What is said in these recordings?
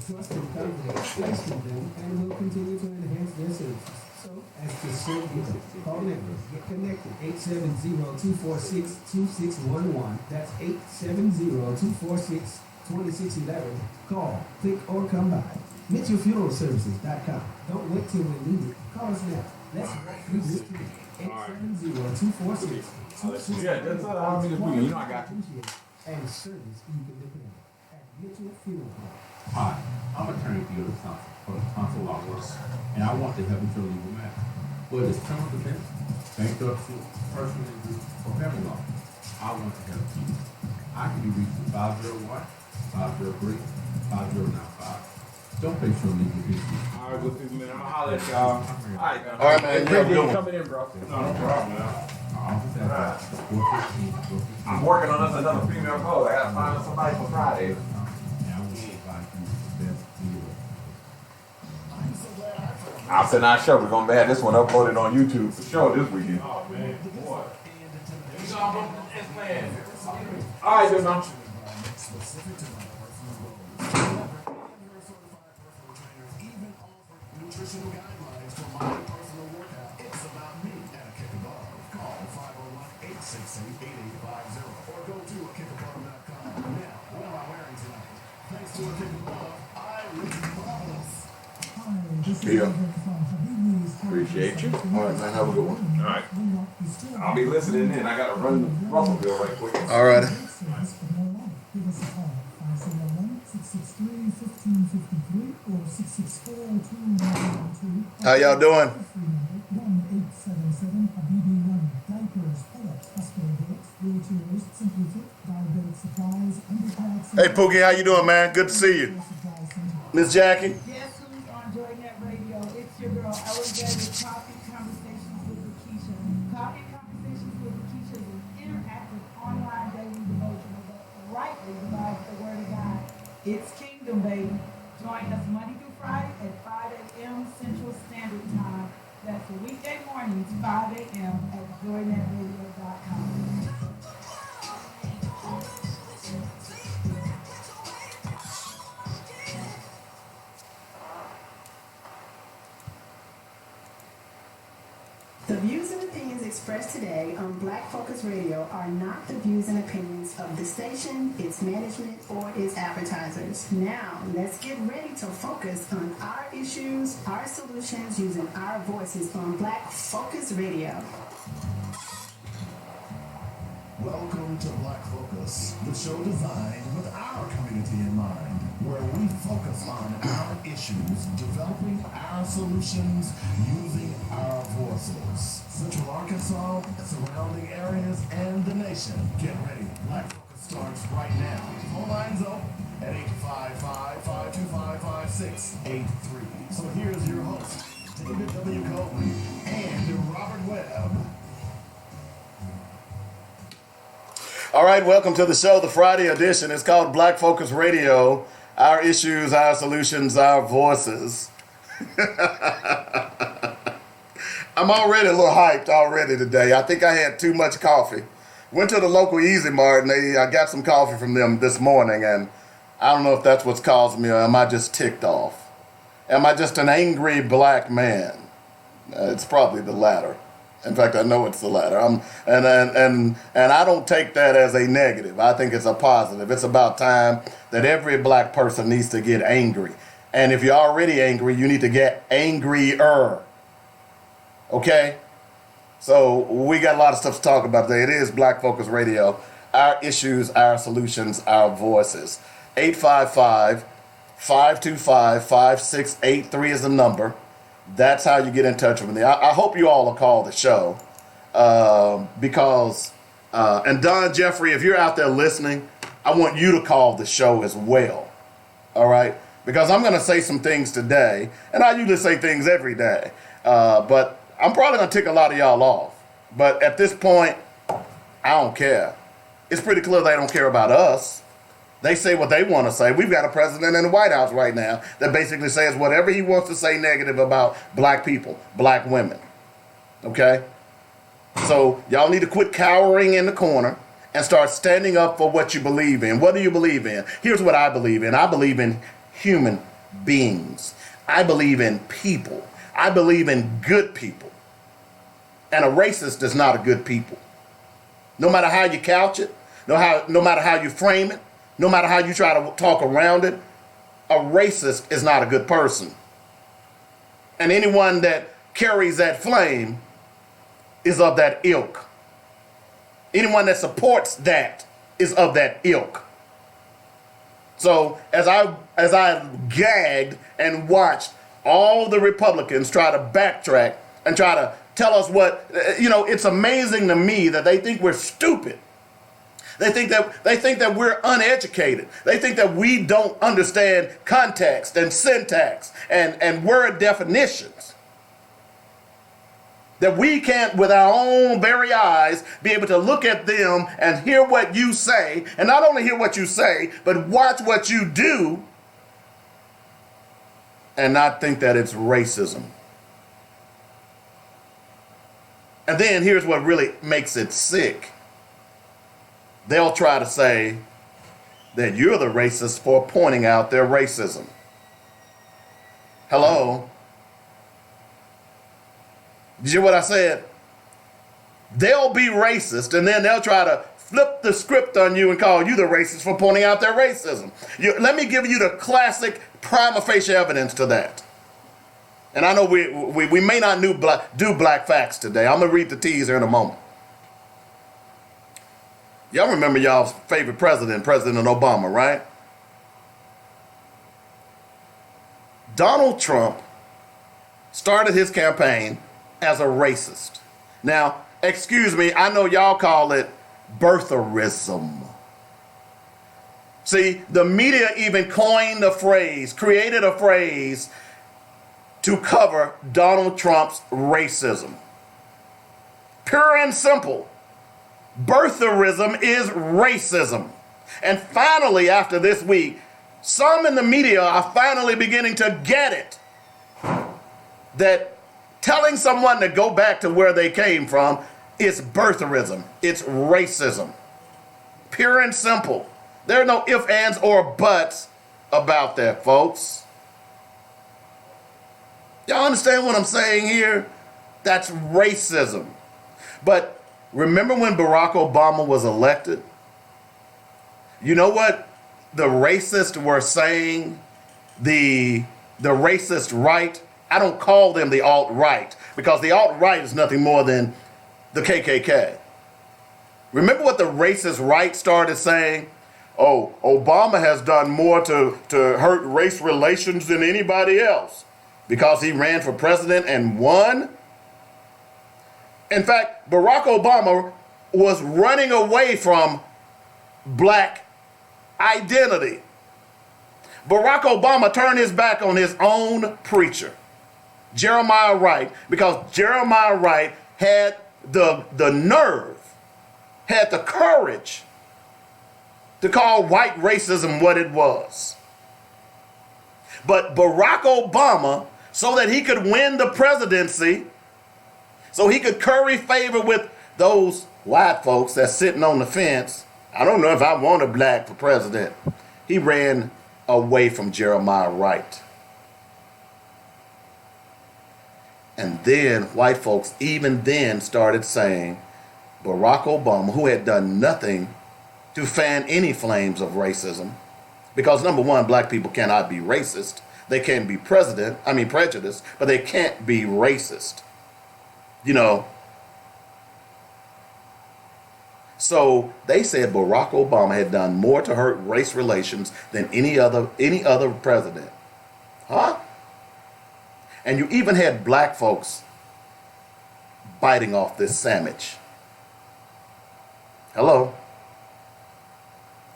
Trust and confidence placed in them and will continue to enhance their services. So, as to serve you, call now. Get connected. 870-246-2611. That's 870-246-2611. Call, click, or come by. MitchellFuneralServices.com. Don't wait till we need it. Call us now. Let's walk through this street. 870-246-2611. Yeah, that's how many people. You know I got you. And service you can depend on. At Mitchell Funeral Home. Hi, I'm attorney Theodore Thompson for the Council Law Works, and I want to help you through legal matter. Whether it's criminal defense, bankruptcy, personal injury, or family law, I want to help you. I can be reached at 501-503-5095. Don't pay for legal issues. All right, good people, man. I'm gonna holler at y'all. All right, man. Appreciate you coming in, bro. No problem, man. I'm working on us another female code. I gotta find us somebody for Friday. After our show, we're gonna have this one uploaded on YouTube for sure this weekend. Oh man, boy. All right, good man. Nutritional guidelines for my personal workout. It's about me at a Kick Above. Call 501-868-8850 or go to kickabove.com. Now, what am I wearing tonight? Thanks to a Kick Above, I look marvelous. Yeah. Appreciate you. All right, man. Have a good one. All right. I'll be listening in. I gotta run the Russellville right quick. All right. How y'all doing? Hey, Pookie, how you doing, man? Good to see you. Miss Jackie? Guess who's on Joynet Radio? It's your girl, Alexander Coffee Conversations with Lakeisha. Coffee Conversations with Lakeisha is an interactive online daily devotional that rightly divides the Word of God. It's Kingdom, baby. Join us Monday through Friday at 5 a.m. Central Standard Time. That's weekday mornings, 5 a.m. at joynetradio.com. The views and opinions expressed today on Black Focus Radio are not the views and opinions of the station, its management, or its advertisers. Now, let's get ready to focus on our issues, our solutions, using our voices on Black Focus Radio. Welcome to Black Focus, the show designed with our community in mind, where we focus on our issues, developing our solutions, using our voices. Central Arkansas, surrounding areas, and the nation. Get ready. Black Focus starts right now. Phone lines open at 855-525-5683. So here's your host, David W. Coleman and Robert Webb. All right, welcome to the show, the Friday edition. It's called Black Focus Radio. Our issues, our solutions, our voices. I'm already a little hyped already today. I think I had too much coffee. Went to the local Easy Mart and I got some coffee from them this morning, and I don't know if that's what's causing me or am I just ticked off? Am I just an angry black man? It's probably the latter. In fact, I know it's the latter. And I don't take that as a negative. I think it's a positive. It's about time that every black person needs to get angry. And if you're already angry, you need to get angrier. Okay? So we got a lot of stuff to talk about today. It is Black Focus Radio. Our issues, our solutions, our voices. 855-525-5683 is the number. That's how you get in touch with me. I hope you all will call the show because, and Don Jeffrey, if you're out there listening, I want you to call the show as well, all right? Because I'm going to say some things today, and I usually say things every day, but I'm probably going to tick a lot of y'all off. But at this point, I don't care. It's pretty clear they don't care about us. They say what they want to say. We've got a president in the White House right now that basically says whatever he wants to say negative about black people, black women. Okay? So y'all need to quit cowering in the corner and start standing up for what you believe in. What do you believe in? Here's what I believe in. I believe in human beings. I believe in people. I believe in good people. And a racist is not a good people. No matter how you couch it, no matter how you frame it, no matter how you try to talk around it, a racist is not a good person. And anyone that carries that flame is of that ilk. Anyone that supports that is of that ilk. So as I gagged and watched all the Republicans try to backtrack and try to tell us what, it's amazing to me that they think we're stupid. They think that we're uneducated. They think that we don't understand context and syntax and word definitions. That we can't, with our own very eyes, be able to look at them and hear what you say, and not only hear what you say, but watch what you do, and not think that it's racism. And then here's what really makes it sick. They'll try to say that you're the racist for pointing out their racism. Hello? Did you hear what I said? They'll be racist, and then they'll try to flip the script on you and call you the racist for pointing out their racism. Let me give you the classic prima facie evidence to that. And I know we may not do black facts today. I'm going to read the teaser in a moment. Y'all remember y'all's favorite president, President Obama, right? Donald Trump started his campaign as a racist. Now, excuse me, I know y'all call it birtherism. See, the media even coined a phrase, created a phrase to cover Donald Trump's racism. Pure and simple. Birtherism is racism. And finally, after this week, some in the media are finally beginning to get it. That telling someone to go back to where they came from is birtherism. It's racism. Pure and simple. There are no ifs, ands, or buts about that, folks. Y'all understand what I'm saying here? That's racism. But remember when Barack Obama was elected? You know what the racists were saying? The racist right? I don't call them the alt-right, because the alt-right is nothing more than the KKK. Remember what the racist right started saying? Oh, Obama has done more to hurt race relations than anybody else because he ran for president and won. In fact, Barack Obama was running away from black identity. Barack Obama turned his back on his own preacher, Jeremiah Wright, because Jeremiah Wright had the nerve, had the courage to call white racism what it was. But Barack Obama, so that he could win the presidency, so he could curry favor with those white folks that's sitting on the fence, I don't know if I want a black for president, he ran away from Jeremiah Wright. And then white folks even then started saying Barack Obama, who had done nothing to fan any flames of racism, because number one, black people cannot be racist. They can be prejudiced, but they can't be racist. So they said Barack Obama had done more to hurt race relations than any other president. Huh? And you even had black folks biting off this sandwich. Hello?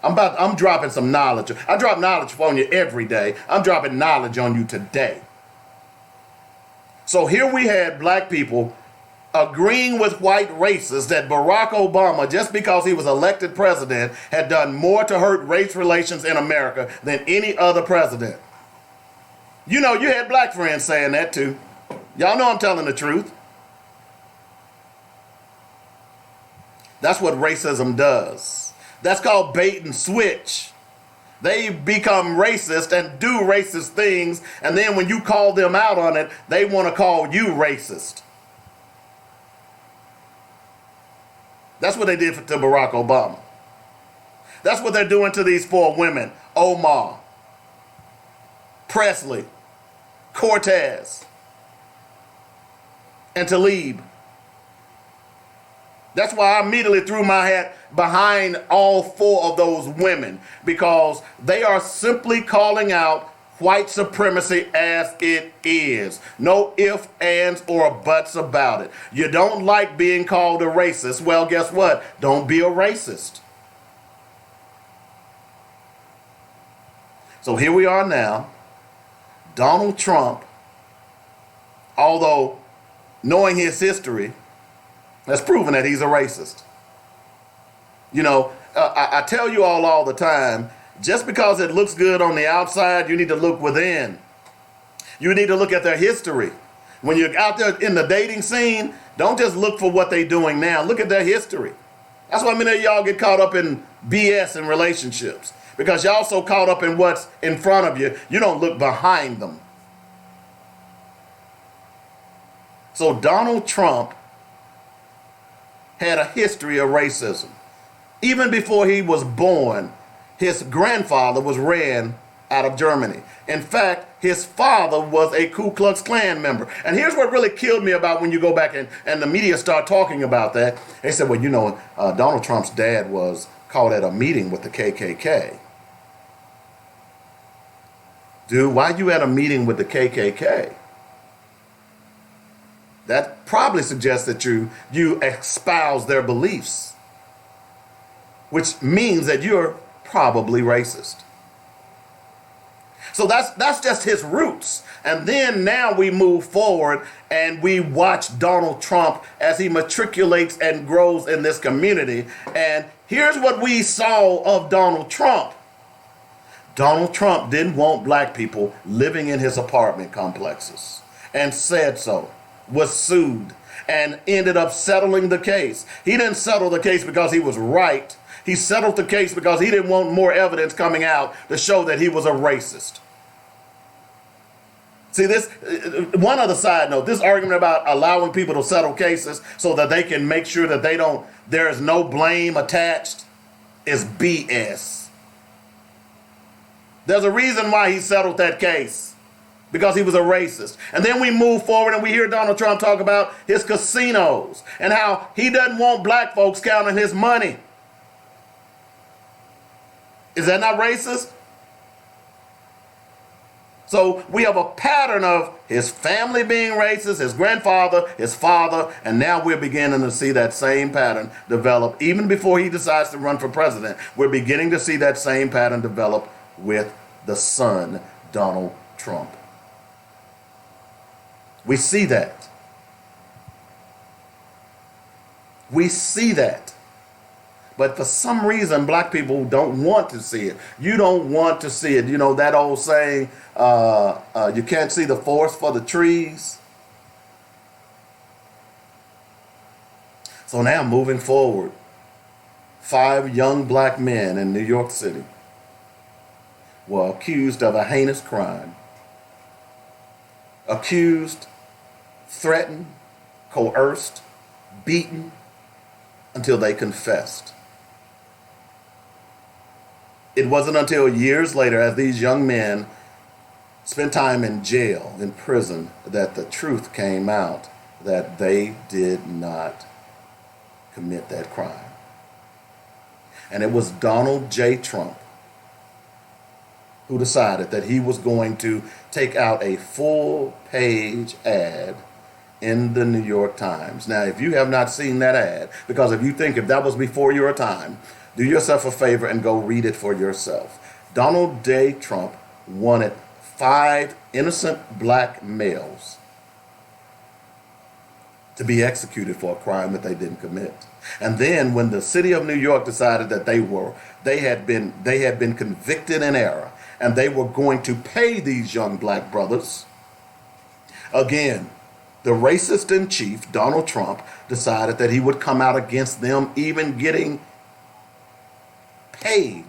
I'm dropping some knowledge. I drop knowledge on you every day. I'm dropping knowledge on you today. So here we had black people agreeing with white racists that Barack Obama, just because he was elected president, had done more to hurt race relations in America than any other president. You had black friends saying that too. Y'all know I'm telling the truth. That's what racism does. That's called bait and switch. They become racist and do racist things, and then when you call them out on it, they want to call you racist. That's what they did to Barack Obama. That's what they're doing to these four women: Omar, Presley, Cortez, and Tlaib. That's why I immediately threw my hat behind all four of those women, because they are simply calling out white supremacy as it is. No ifs, ands, or buts about it. You don't like being called a racist? Well, guess what? Don't be a racist. So here we are now. Donald Trump, although knowing his history, has proven that he's a racist. You know, I tell you all the time, just because it looks good on the outside, you need to look within. You need to look at their history. When you're out there in the dating scene, don't just look for what they're doing now. Look at their history. That's why many of y'all get caught up in BS in relationships, because y'all so caught up in what's in front of you, you don't look behind them. So Donald Trump had a history of racism. Even before he was born, his grandfather was ran out of Germany. In fact, his father was a Ku Klux Klan member. And here's what really killed me about when you go back and the media start talking about that. They said, well, you know, Donald Trump's dad was caught at a meeting with the KKK. Dude, why you at a meeting with the KKK? That probably suggests that you espouse their beliefs, which means that you're probably racist. So that's just his roots. And then now we move forward and we watch Donald Trump as he matriculates and grows in this community. And here's what we saw of Donald Trump. Donald Trump didn't want black people living in his apartment complexes, and said so. Was sued and ended up settling the case. He didn't settle the case because he was right. He settled the case because he didn't want more evidence coming out to show that he was a racist. See, this, one other side note, this argument about allowing people to settle cases so that they can make sure that there is no blame attached is BS. There's a reason why he settled that case. Because he was a racist. And then we move forward and we hear Donald Trump talk about his casinos and how he doesn't want black folks counting his money. Is that not racist? So we have a pattern of his family being racist, his grandfather, his father, and now we're beginning to see that same pattern develop. Even before he decides to run for president, we're beginning to see that same pattern develop with the son, Donald Trump. We see that. We see that. But for some reason, black people don't want to see it. You don't want to see it. You know, that old saying, you can't see the forest for the trees. So now moving forward, 5 young black men in New York City were accused of a heinous crime. Accused, threatened, coerced, beaten until they confessed. It wasn't until years later, as these young men spent time in jail, in prison, that the truth came out that they did not commit that crime. And it was Donald J. Trump who decided that he was going to take out a full-page ad in the New York Times. Now, if you have not seen that ad, because if you think if that was before your time, do yourself a favor and go read it for yourself. Donald J. Trump wanted 5 innocent black males to be executed for a crime that they didn't commit. And then when the city of New York decided that they had been convicted in error, and they were going to pay these young black brothers, again, the racist in chief, Donald Trump, decided that he would come out against them even getting paid.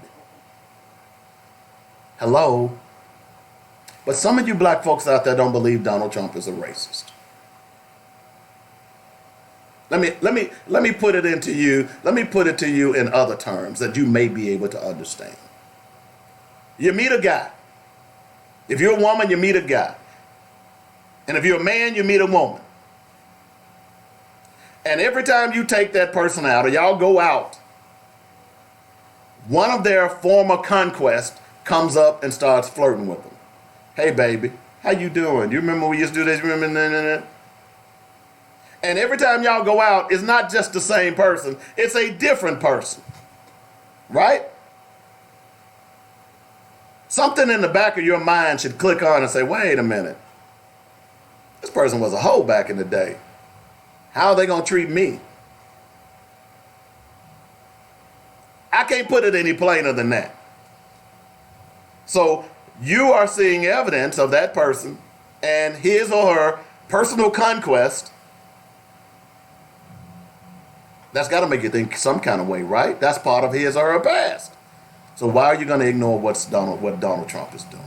Hello? But some of you black folks out there don't believe Donald Trump is a racist. Let me put it into you. Let me put it to you in other terms that you may be able to understand. You meet a guy. If you're a woman, you meet a guy. And if you're a man, you meet a woman. And every time you take that person out or y'all go out, one of their former conquests comes up and starts flirting with them. Hey, baby, how you doing? You remember we used to do this? You remember? And every time y'all go out, it's not just the same person. It's a different person. Right? Something in the back of your mind should click on and say, wait a minute. This person was a hoe back in the day. How are they going to treat me? I can't put it any plainer than that. So you are seeing evidence of that person and his or her personal conquest. That's got to make you think some kind of way, right? That's part of his or her past. So why are you going to ignore what Donald Trump is doing?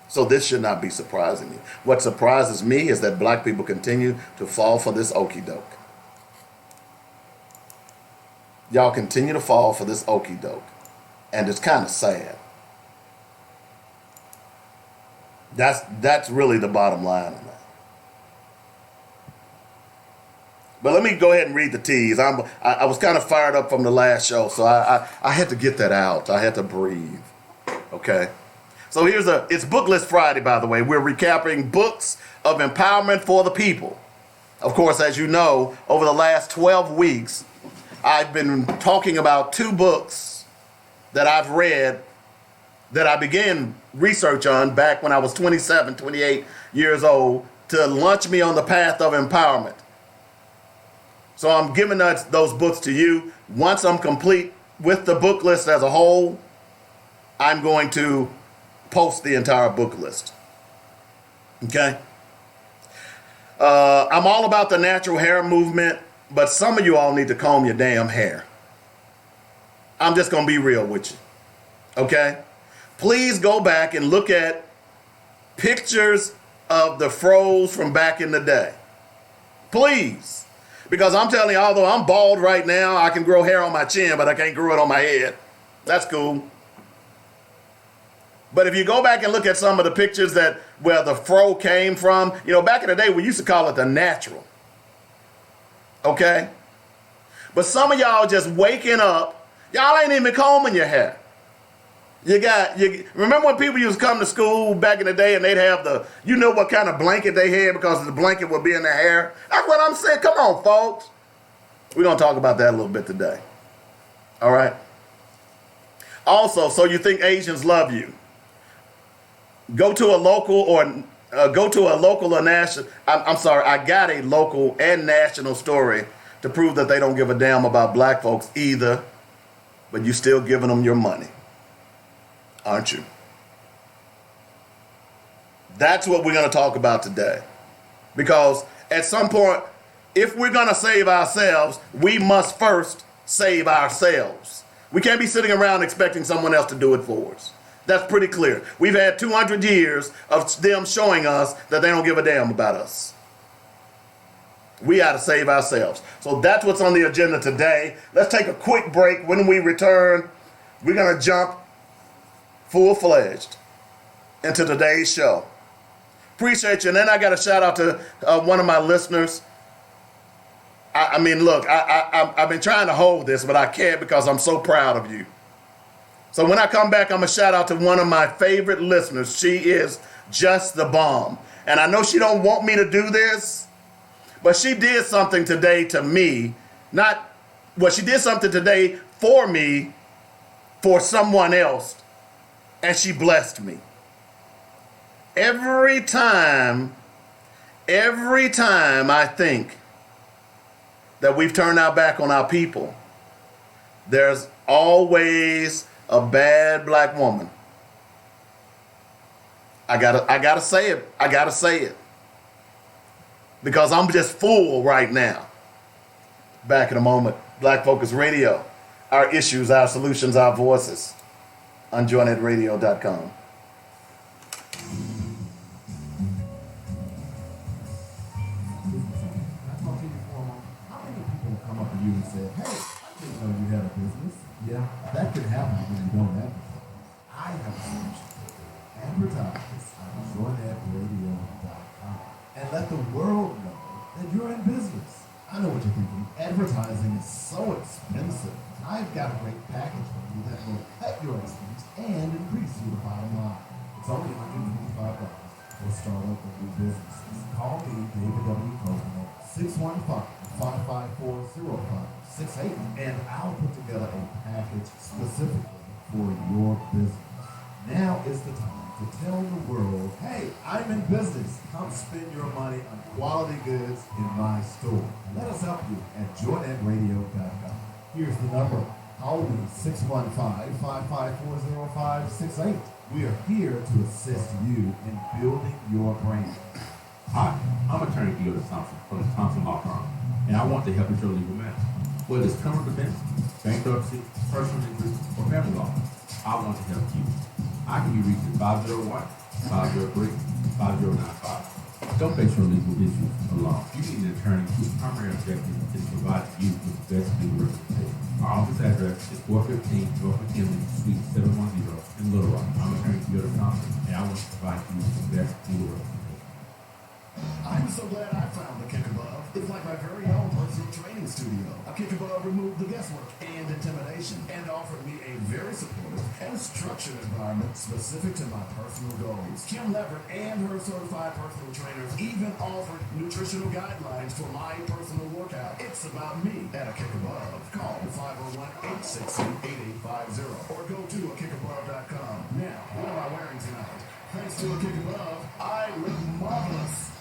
So this should not be surprising you. What surprises me is that black people continue to fall for this okie doke. Y'all continue to fall for this okie doke. And it's kind of sad. That's really the bottom line of that. But let me go ahead and read the teas. I was kind of fired up from the last show, so I had to get that out. I had to breathe. Okay? So it's Booklist Friday, by the way. We're recapping books of empowerment for the people. Of course, as you know, over the last 12 weeks, I've been talking about 2 books that I've read that I began research on back when I was 27, 28 years old to launch me on the path of empowerment. So I'm giving those books to you. Once I'm complete with the book list as a whole, I'm going to post the entire book list. Okay? I'm all about the natural hair movement, but some of you all need to comb your damn hair. I'm just going to be real with you. Okay? Please go back and look at pictures of the Fros from back in the day. Please. Because I'm telling you, although I'm bald right now, I can grow hair on my chin, but I can't grow it on my head. That's cool. But if you go back and look at some of the pictures where the fro came from, back in the day, we used to call it the natural. Okay? But some of y'all just waking up, y'all ain't even combing your hair. Remember when people used to come to school back in the day and they'd have what kind of blanket they had because the blanket would be in their hair? That's what I'm saying. Come on, folks. We're going to talk about that a little bit today. All right? Also, so you think Asians love you. Go to a local or national. I got a local and national story to prove that they don't give a damn about black folks either, but you still giving them your money. Aren't you? That's what we're going to talk about today. Because at some point, if we're going to save ourselves, we must first save ourselves. We can't be sitting around expecting someone else to do it for us. That's pretty clear. We've had 200 years of them showing us that they don't give a damn about us. We got to save ourselves. So that's what's on the agenda today. Let's take a quick break. When we return, we're going to jump full-fledged into today's show. Appreciate you. And then I got a shout out to one of my listeners. I've been trying to hold this, but I can't because I'm so proud of you. So when I come back, I'm going to shout out to one of my favorite listeners. She is just the bomb. And I know she don't want me to do this, but she did something today to me. She did something today for me, for someone else. And she blessed me. Every time I think that we've turned our back on our people, there's always a bad black woman I gotta say it. I gotta say it. Because I'm just full right now. Back in a moment. Black Focus Radio. Our issues, our solutions, our voices. On joinnetradio.com. How many people come up to you and say, hey, I didn't know you had a business? Yeah, that could happen when you don't advertise. I have a solution. Advertise on joinnetradio.com and let the world know that you're in business. I know what you're thinking. Advertising is so expensive. I've got a great package for you that will cut your expense and increase your bottom line. It's only $125 for startup of new businesses. Call me, David W. Copeland, at 615-554-0568, and I'll put together a package specifically for your business. Now is the time to tell the world, hey, I'm in business. Come spend your money on quality goods in my store. Let us help you at joinnetradio.com. Here's the number. Call me 615-554-0568. We are here to assist you in building your brand. Hi, I'm attorney Gilda Thompson from the Thompson Law Firm, and I want to help with your legal matters. Whether it's criminal defense, bankruptcy, personal injury, or family law, I want to help you. I can be reached at 501-503-5095. Don't face your legal issues alone. You need an attorney whose primary objective is to provide you with the best legal representation. Our office address is 415 North McKinley, Suite 710 in Little Rock. I'm attorney Gilda Thompson, and I want to provide you with the best legal representation. I'm so glad I found the Kick Above. It's like my very own personal training studio. A Kick Above removed the guesswork and intimidation and offered me a very supportive and structured environment specific to my personal goals. Kim Leverett and her certified personal trainers even offered nutritional guidelines for my personal workout. It's about me at a Kick Above. Call 501-860-8850 or go to akickabove.com. Now, what am I wearing tonight? Thanks to a Kick Above, I look marvelous.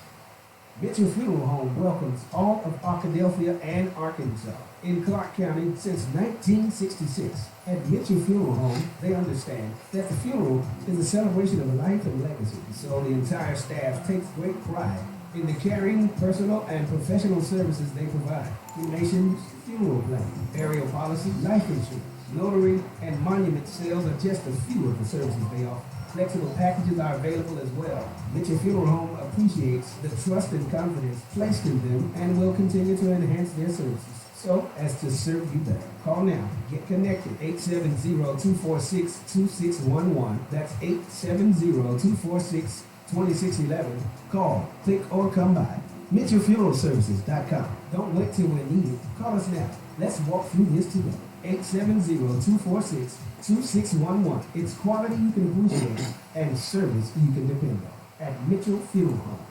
Mitchell Funeral Home welcomes all of Arkadelphia and Arkansas in Clark County since 1966. At Mitchell Funeral Home, they understand that the funeral is a celebration of life and legacy, so the entire staff takes great pride in the caring, personal, and professional services they provide. Cremations, funeral planning, burial policy, life insurance, notary, and monument sales are just a few of the services they offer. Flexible packages are available as well. Mitchell Funeral Home appreciates the trust and confidence placed in them and will continue to enhance their services so as to serve you better. Call now. Get connected. 870-246-2611. That's 870-246-2611. Call, click, or come by. MitchellFuneralServices.com. Don't wait till we're needed. Call us now. Let's walk through this together. 870-246-2611. It's quality you can appreciate and service you can depend on at Mitchell Funeral Home.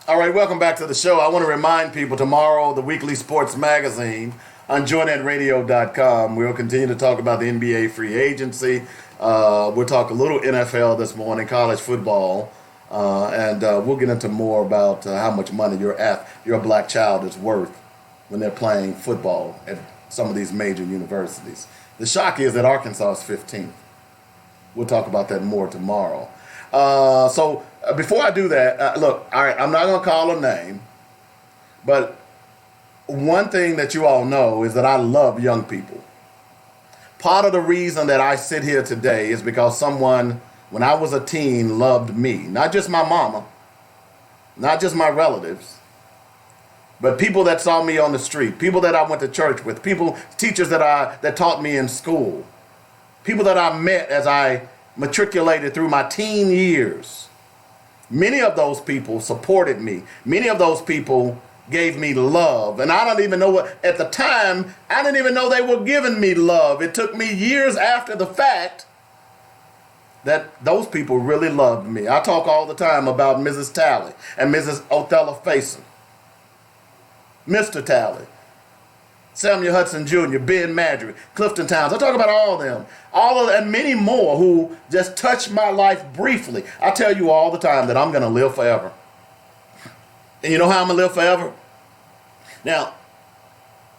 All right, welcome back to the show. I want to remind people tomorrow, the weekly sports magazine on joinnetradio.com. We'll continue to talk about the NBA free agency. We'll talk a little NFL this morning, college football, and we'll get into more about how much money your black child is worth when they're playing football at some of these major universities. The shock is that Arkansas is 15th. We'll talk about that more tomorrow. So before I do that, look, all right, I'm not going to call a name, but one thing that you all know is that I love young people. Part of the reason that I sit here today is because someone, when I was a teen, loved me. Not just my mama, not just my relatives, but people that saw me on the street, people that I went to church with, teachers that taught me in school, people that I met as I matriculated through my teen years. Many of those people supported me. Many of those people gave me love. And I don't even know at the time, I didn't even know they were giving me love. It took me years after the fact that those people really loved me. I talk all the time about Mrs. Talley and Mrs. Othello Faison. Mr. Talley, Samuel Hudson Jr., Ben Madry, Clifton Towns. I talk about all of them. And many more who just touched my life briefly. I tell you all the time that I'm going to live forever. And you know how I'm going to live forever? Now,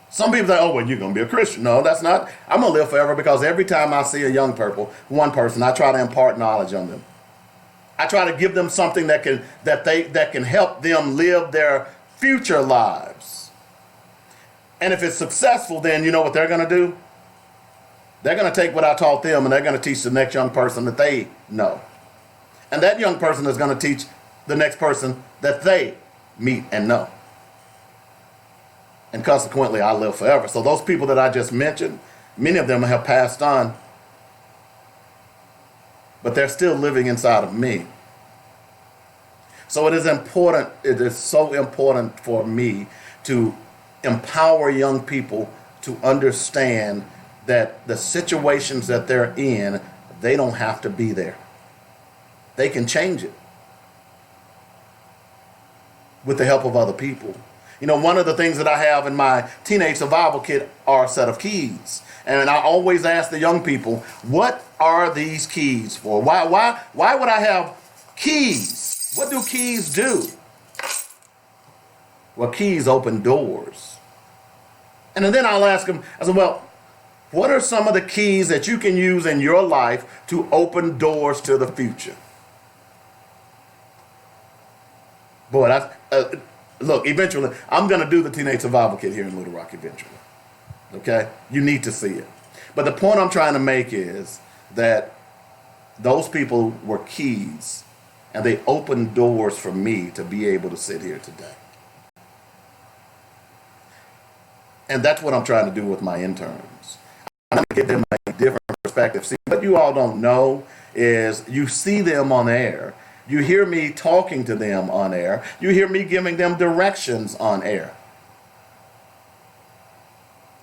Some people say, oh, well, you're going to be a Christian. No, that's not. I'm going to live forever because every time I see a young one person, I try to impart knowledge on them. I try to give them something that can help them live their future lives. And if it's successful, then you know what they're going to do? They're going to take what I taught them and they're going to teach the next young person that they know. And that young person is going to teach the next person that they meet and know. And consequently, I live forever. So those people that I just mentioned, many of them have passed on, but they're still living inside of me. So it is so important for me to empower young people to understand that the situations that they're in, they don't have to be there. They can change it with the help of other people. You know, one of the things that I have in my teenage survival kit are a set of keys. And I always ask the young people, what are these keys for? Why would I have keys? What do keys do? Well, keys open doors. And then I'll ask them, I said, well, what are some of the keys that you can use in your life to open doors to the future? Boy, look, eventually, I'm going to do the Teenage Survival Kit here in Little Rock eventually. Okay? You need to see it. But the point I'm trying to make is that those people were keys, and they opened doors for me to be able to sit here today. And that's what I'm trying to do with my interns. I'm going to give them a different perspective. See, what you all don't know is you see them on air. You hear me talking to them on air. You hear me giving them directions on air.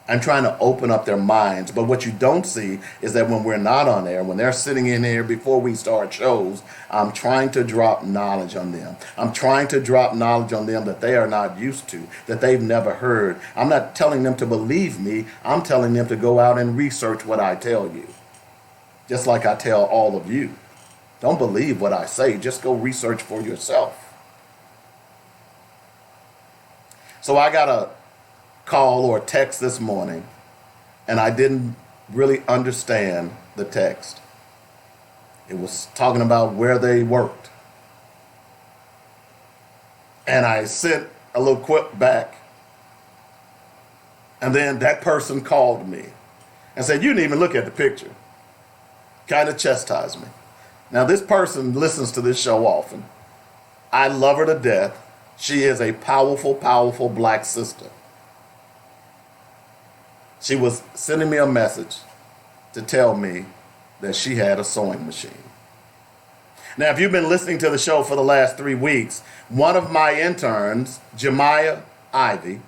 I'm trying to open up their minds. But what you don't see is that when we're not on air, when they're sitting in here before we start shows, I'm trying to drop knowledge on them. I'm trying to drop knowledge on them that they are not used to, that they've never heard. I'm not telling them to believe me. I'm telling them to go out and research what I tell you. Just like I tell all of you. Don't believe what I say. Just go research for yourself. So I got a call or text this morning, and I didn't really understand the text. It was talking about where they worked. And I sent a little quip back. And then that person called me and said, you didn't even look at the picture. Kind of chastised me. Now, this person listens to this show often. I love her to death. She is a powerful, powerful black sister. She was sending me a message to tell me that she had a sewing machine. Now, if you've been listening to the show for the last 3 weeks, one of my interns, Jemiah Ivy,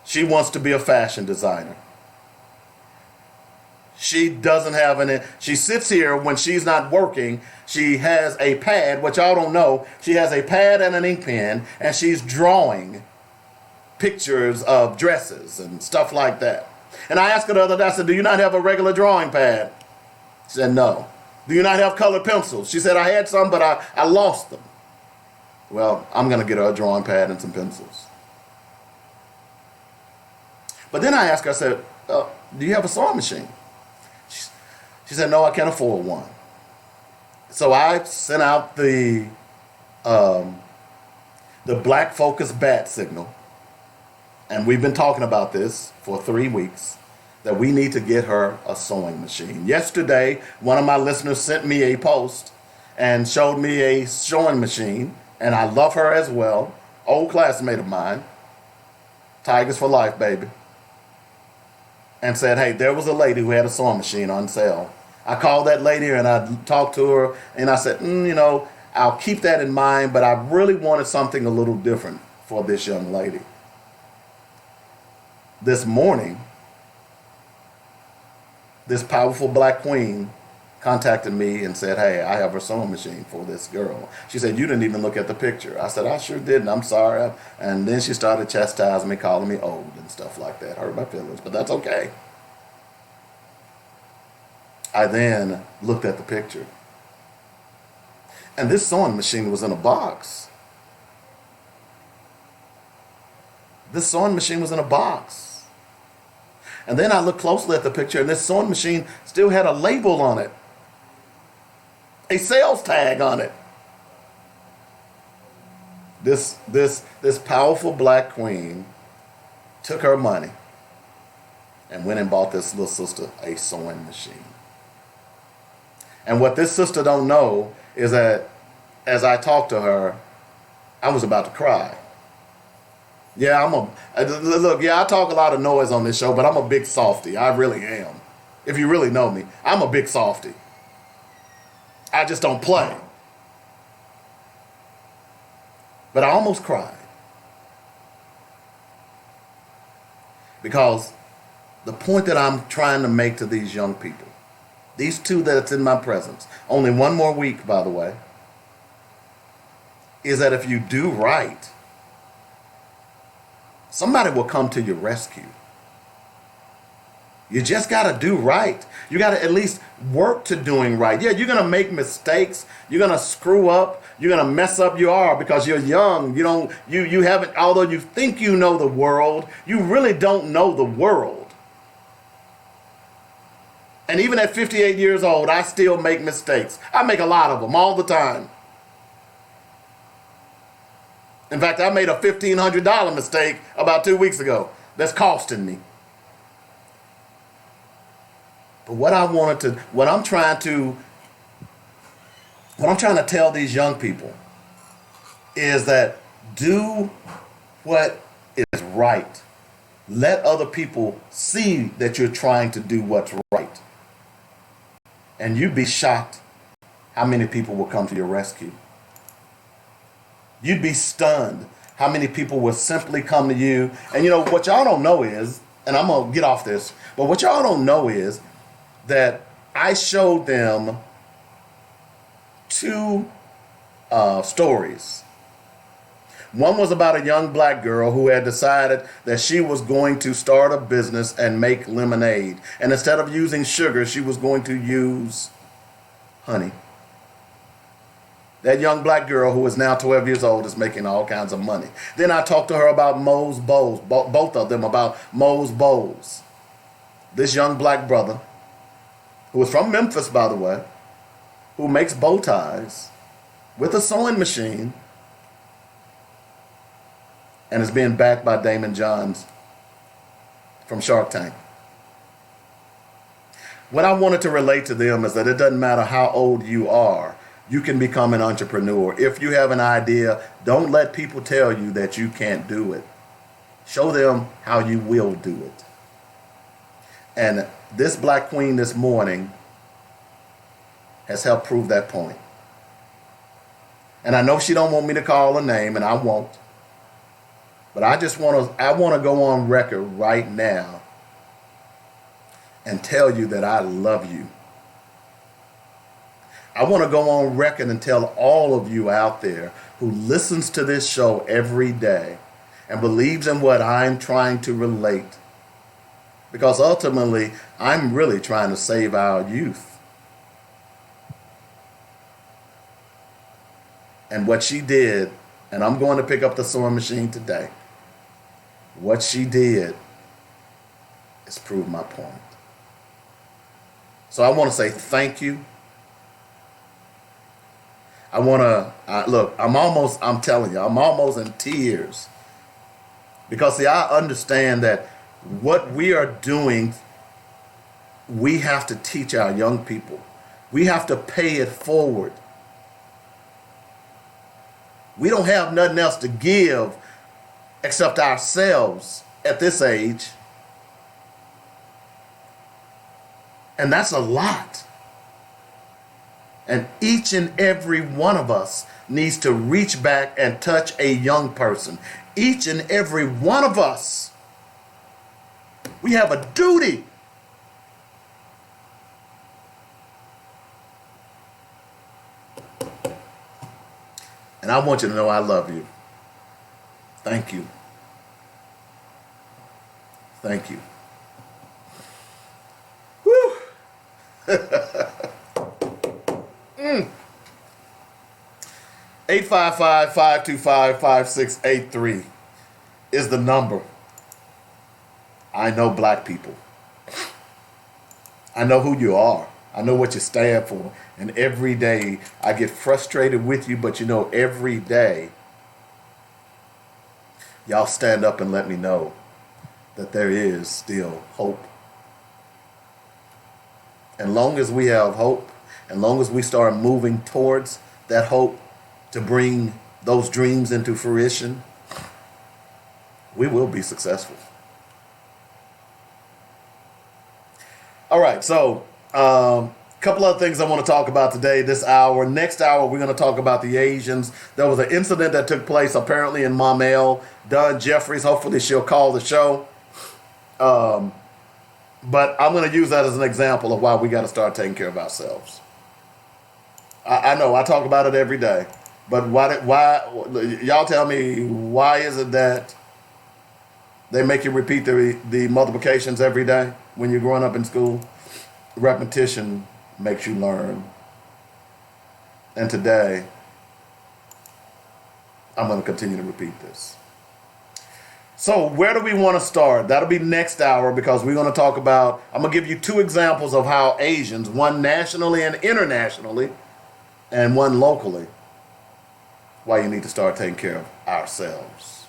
she wants to be a fashion designer. She doesn't have any. She sits here when she's not working. She has a pad, which y'all don't know. She has a pad and an ink pen, and she's drawing pictures of dresses and stuff like that. And I asked her the other day, I said, do you not have a regular drawing pad? She said, no. Do you not have colored pencils? She said, I had some, but I lost them. Well, I'm going to get her a drawing pad and some pencils. But then I asked her, I said, do you have a sewing machine? She said, no, I can't afford one. So I sent out the black focus bat signal. And we've been talking about this for 3 weeks, that we need to get her a sewing machine. Yesterday, one of my listeners sent me a post and showed me a sewing machine. And I love her as well. Old classmate of mine. Tigers for life, baby. And said, hey, there was a lady who had a sewing machine on sale. I called that lady and I talked to her and I said, I'll keep that in mind, but I really wanted something a little different for this young lady. This morning, this powerful black queen contacted me and said, hey, I have a sewing machine for this girl. She said, you didn't even look at the picture. I said, I sure didn't. I'm sorry. And then she started chastising me, calling me old and stuff like that. Hurt my feelings, but that's okay. I then looked at the picture. And this sewing machine was in a box. this sewing machine was in a box. And then I looked closely at the picture, and this sewing machine still had a label on it, a sales tag on it. This powerful black queen took her money and went and bought this little sister a sewing machine. And what this sister don't know is that as I talked to her, I was about to cry. Yeah, I talk a lot of noise on this show, but I'm a big softy. I really am. If you really know me, I'm a big softy. I just don't play. But I almost cried. Because the point that I'm trying to make to these young people, these two that's in my presence, only one more week, by the way, is that if you do right, somebody will come to your rescue. You just got to do right. You got to at least work to doing right. Yeah, you're going to make mistakes. You're going to screw up. You're going to mess up. You are, because you're young. You haven't, although you think you know the world, you really don't know the world. And even at 58 years old, I still make mistakes. I make a lot of them all the time. In fact, I made a $1,500 mistake about 2 weeks ago that's costing me. But what I'm trying to tell these young people is that do what is right. Let other people see that you're trying to do what's right. And you'd be shocked how many people will come to your rescue. You'd be stunned how many people will simply come to you. And what y'all don't know is, and I'm going to get off this, but what y'all don't know is that I showed them two stories. One was about a young black girl who had decided that she was going to start a business and make lemonade. And instead of using sugar, she was going to use honey. That young black girl, who is now 12 years old, is making all kinds of money. Then I talked to her about Moe's Bowls, both of them about Moe's Bowls. This young black brother, who is from Memphis, by the way, who makes bow ties with a sewing machine and is being backed by Damon Johns from Shark Tank. What I wanted to relate to them is that it doesn't matter how old you are, you can become an entrepreneur. If you have an idea, don't let people tell you that you can't do it. Show them how you will do it. And this black queen this morning has helped prove that point. And I know she don't want me to call her name, and I won't. But I want to go on record right now and tell you that I love you. I want to go on record and tell all of you out there who listens to this show every day and believes in what I'm trying to relate. Because ultimately, I'm really trying to save our youth. And what she did, and I'm going to pick up the sewing machine today, what she did is prove my point. So I want to say thank you. I'm telling you, I'm almost in tears. Because see, I understand that what we are doing, we have to teach our young people. We have to pay it forward. We don't have nothing else to give except ourselves at this age. And that's a lot. And each and every one of us needs to reach back and touch a young person. Each and every one of us. We have a duty. And I want you to know I love you. Thank you. Thank you. Woo! 855-525-5683 is the number. I know black people. I know who you are. I know what you stand for. And every day I get frustrated with you, but you know, every day y'all stand up and let me know that there is still hope. And long as we have hope, and long as we start moving towards that hope to bring those dreams into fruition, we will be successful. All right, so couple other things I want to talk about today, this hour. Next hour, we're going to talk about the Asians. There was an incident that took place apparently in Maumelle. Dawn Jeffries, hopefully she'll call the show. But I'm going to use that as an example of why we got to start taking care of ourselves. I know, I talk about it every day. But why y'all tell me, why is it that they make you repeat the multiplications every day when you're growing up in school? Repetition makes you learn. And today, I'm going to continue to repeat this. So where do we want to start? That'll be next hour, because we're going to talk about, I'm going to give you two examples of how Asians, one nationally and internationally, and one locally, why you need to start taking care of ourselves.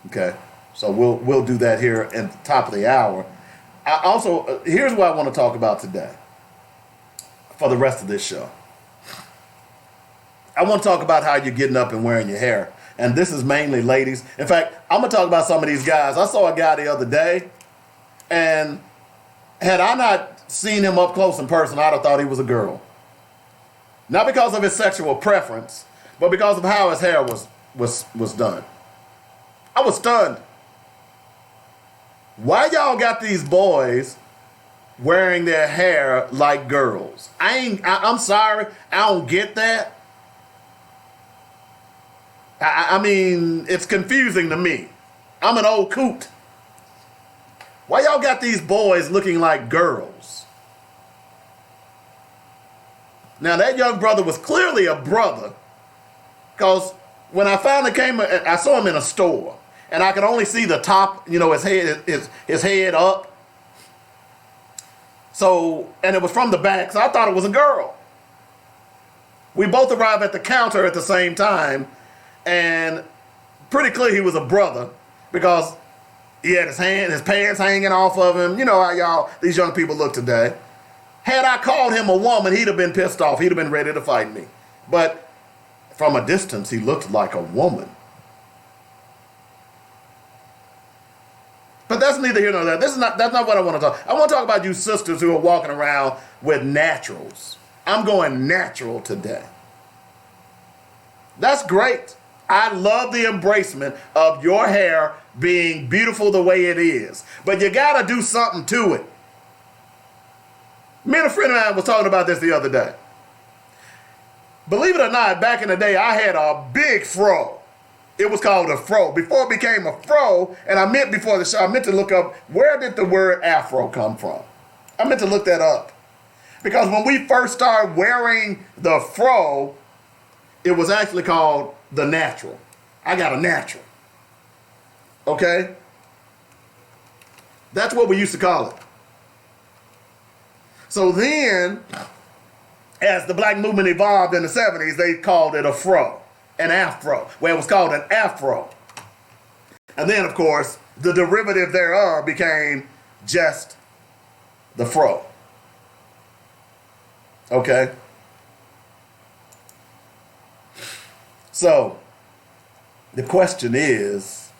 Okay? So we'll do that here at the top of the hour. Here's what I want to talk about today for the rest of this show. I want to talk about how you're getting up and wearing your hair. And this is mainly ladies. In fact, I'm going to talk about some of these guys. I saw a guy the other day, and had I not seen him up close in person, I'd have thought he was a girl. Not because of his sexual preference, but because of how his hair was done. I was stunned. Why y'all got these boys wearing their hair like girls? I'm sorry, I don't get that. I mean, it's confusing to me. I'm an old coot. Why y'all got these boys looking like girls? Now, that young brother was clearly a brother, because when I finally I saw him in a store, and I could only see the top, his head up. So, and it was from the back, so I thought it was a girl. We both arrived at the counter at the same time, and pretty clear he was a brother, because he had his pants hanging off of him. You know how these young people look today. Had I called him a woman, he'd have been pissed off. He'd have been ready to fight me. But from a distance, he looked like a woman. But that's neither here nor there. That's not what I want to talk. I want to talk about you sisters who are walking around with naturals. I'm going natural today. That's great. I love the embracement of your hair being beautiful the way it is. But you got to do something to it. Me and a friend of mine was talking about this the other day. Believe it or not, back in the day, I had a big fro. It was called a fro. Before it became a fro, and I meant before the show, I meant to look up, where did the word afro come from? I meant to look that up. Because when we first started wearing the fro, it was actually called the natural. I got a natural. Okay? That's what we used to call it. So then, as the black movement evolved in the 70s, they called it a fro, an afro, where it was called an afro. And then, of course, the derivative thereof became just the fro. Okay? So, the question is,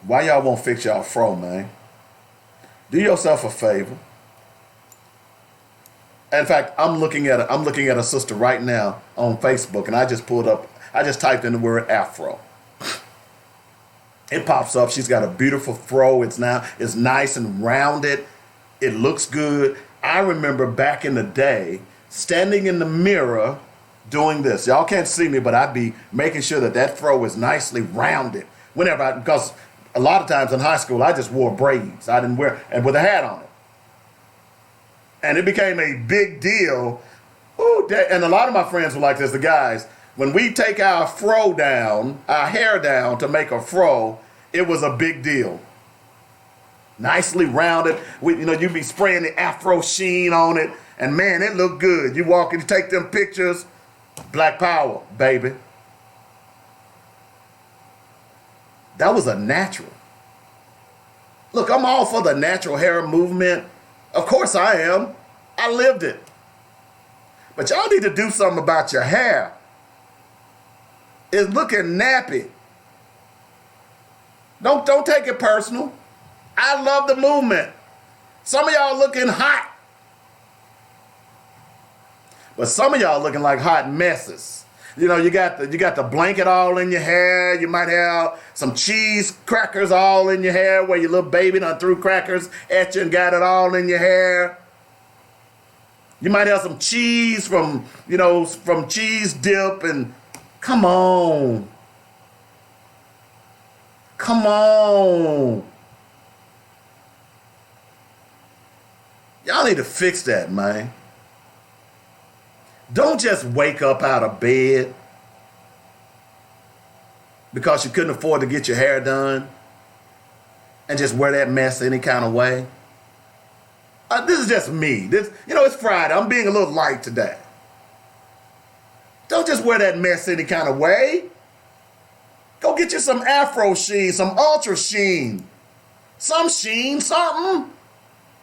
why y'all won't fix y'all fro, man? Do yourself a favor. In fact, I'm looking at a sister right now on Facebook, and I just typed in the word afro. It pops up. She's got a beautiful fro. It's nice and rounded. It looks good. I remember back in the day standing in the mirror doing this. Y'all can't see me, but I'd be making sure that fro is nicely rounded because a lot of times in high school, I just wore braids. I didn't and with a hat on it. And it became a big deal. Ooh, and a lot of my friends were like this, the guys. When we take our fro down, our hair down to make a fro, it was a big deal. Nicely rounded. You be spraying the Afro sheen on it, and man, it looked good. You walk and take them pictures. Black power, baby. That was a natural. Look, I'm all for the natural hair movement. Of course I am. I lived it. But y'all need to do something about your hair. It's looking nappy. Don't take it personal. I love the movement. Some of y'all looking hot. But some of y'all looking like hot messes. You got the blanket all in your hair. You might have some cheese crackers all in your hair where your little baby done threw crackers at you and got it all in your hair. You might have some cheese from cheese dip, and come on. Come on. Y'all need to fix that, man. Don't just wake up out of bed because you couldn't afford to get your hair done and just wear that mess any kind of way. This is just me. It's Friday. I'm being a little light today. Don't just wear that mess any kind of way. Go get you some Afro sheen, some Ultra sheen, some sheen, something.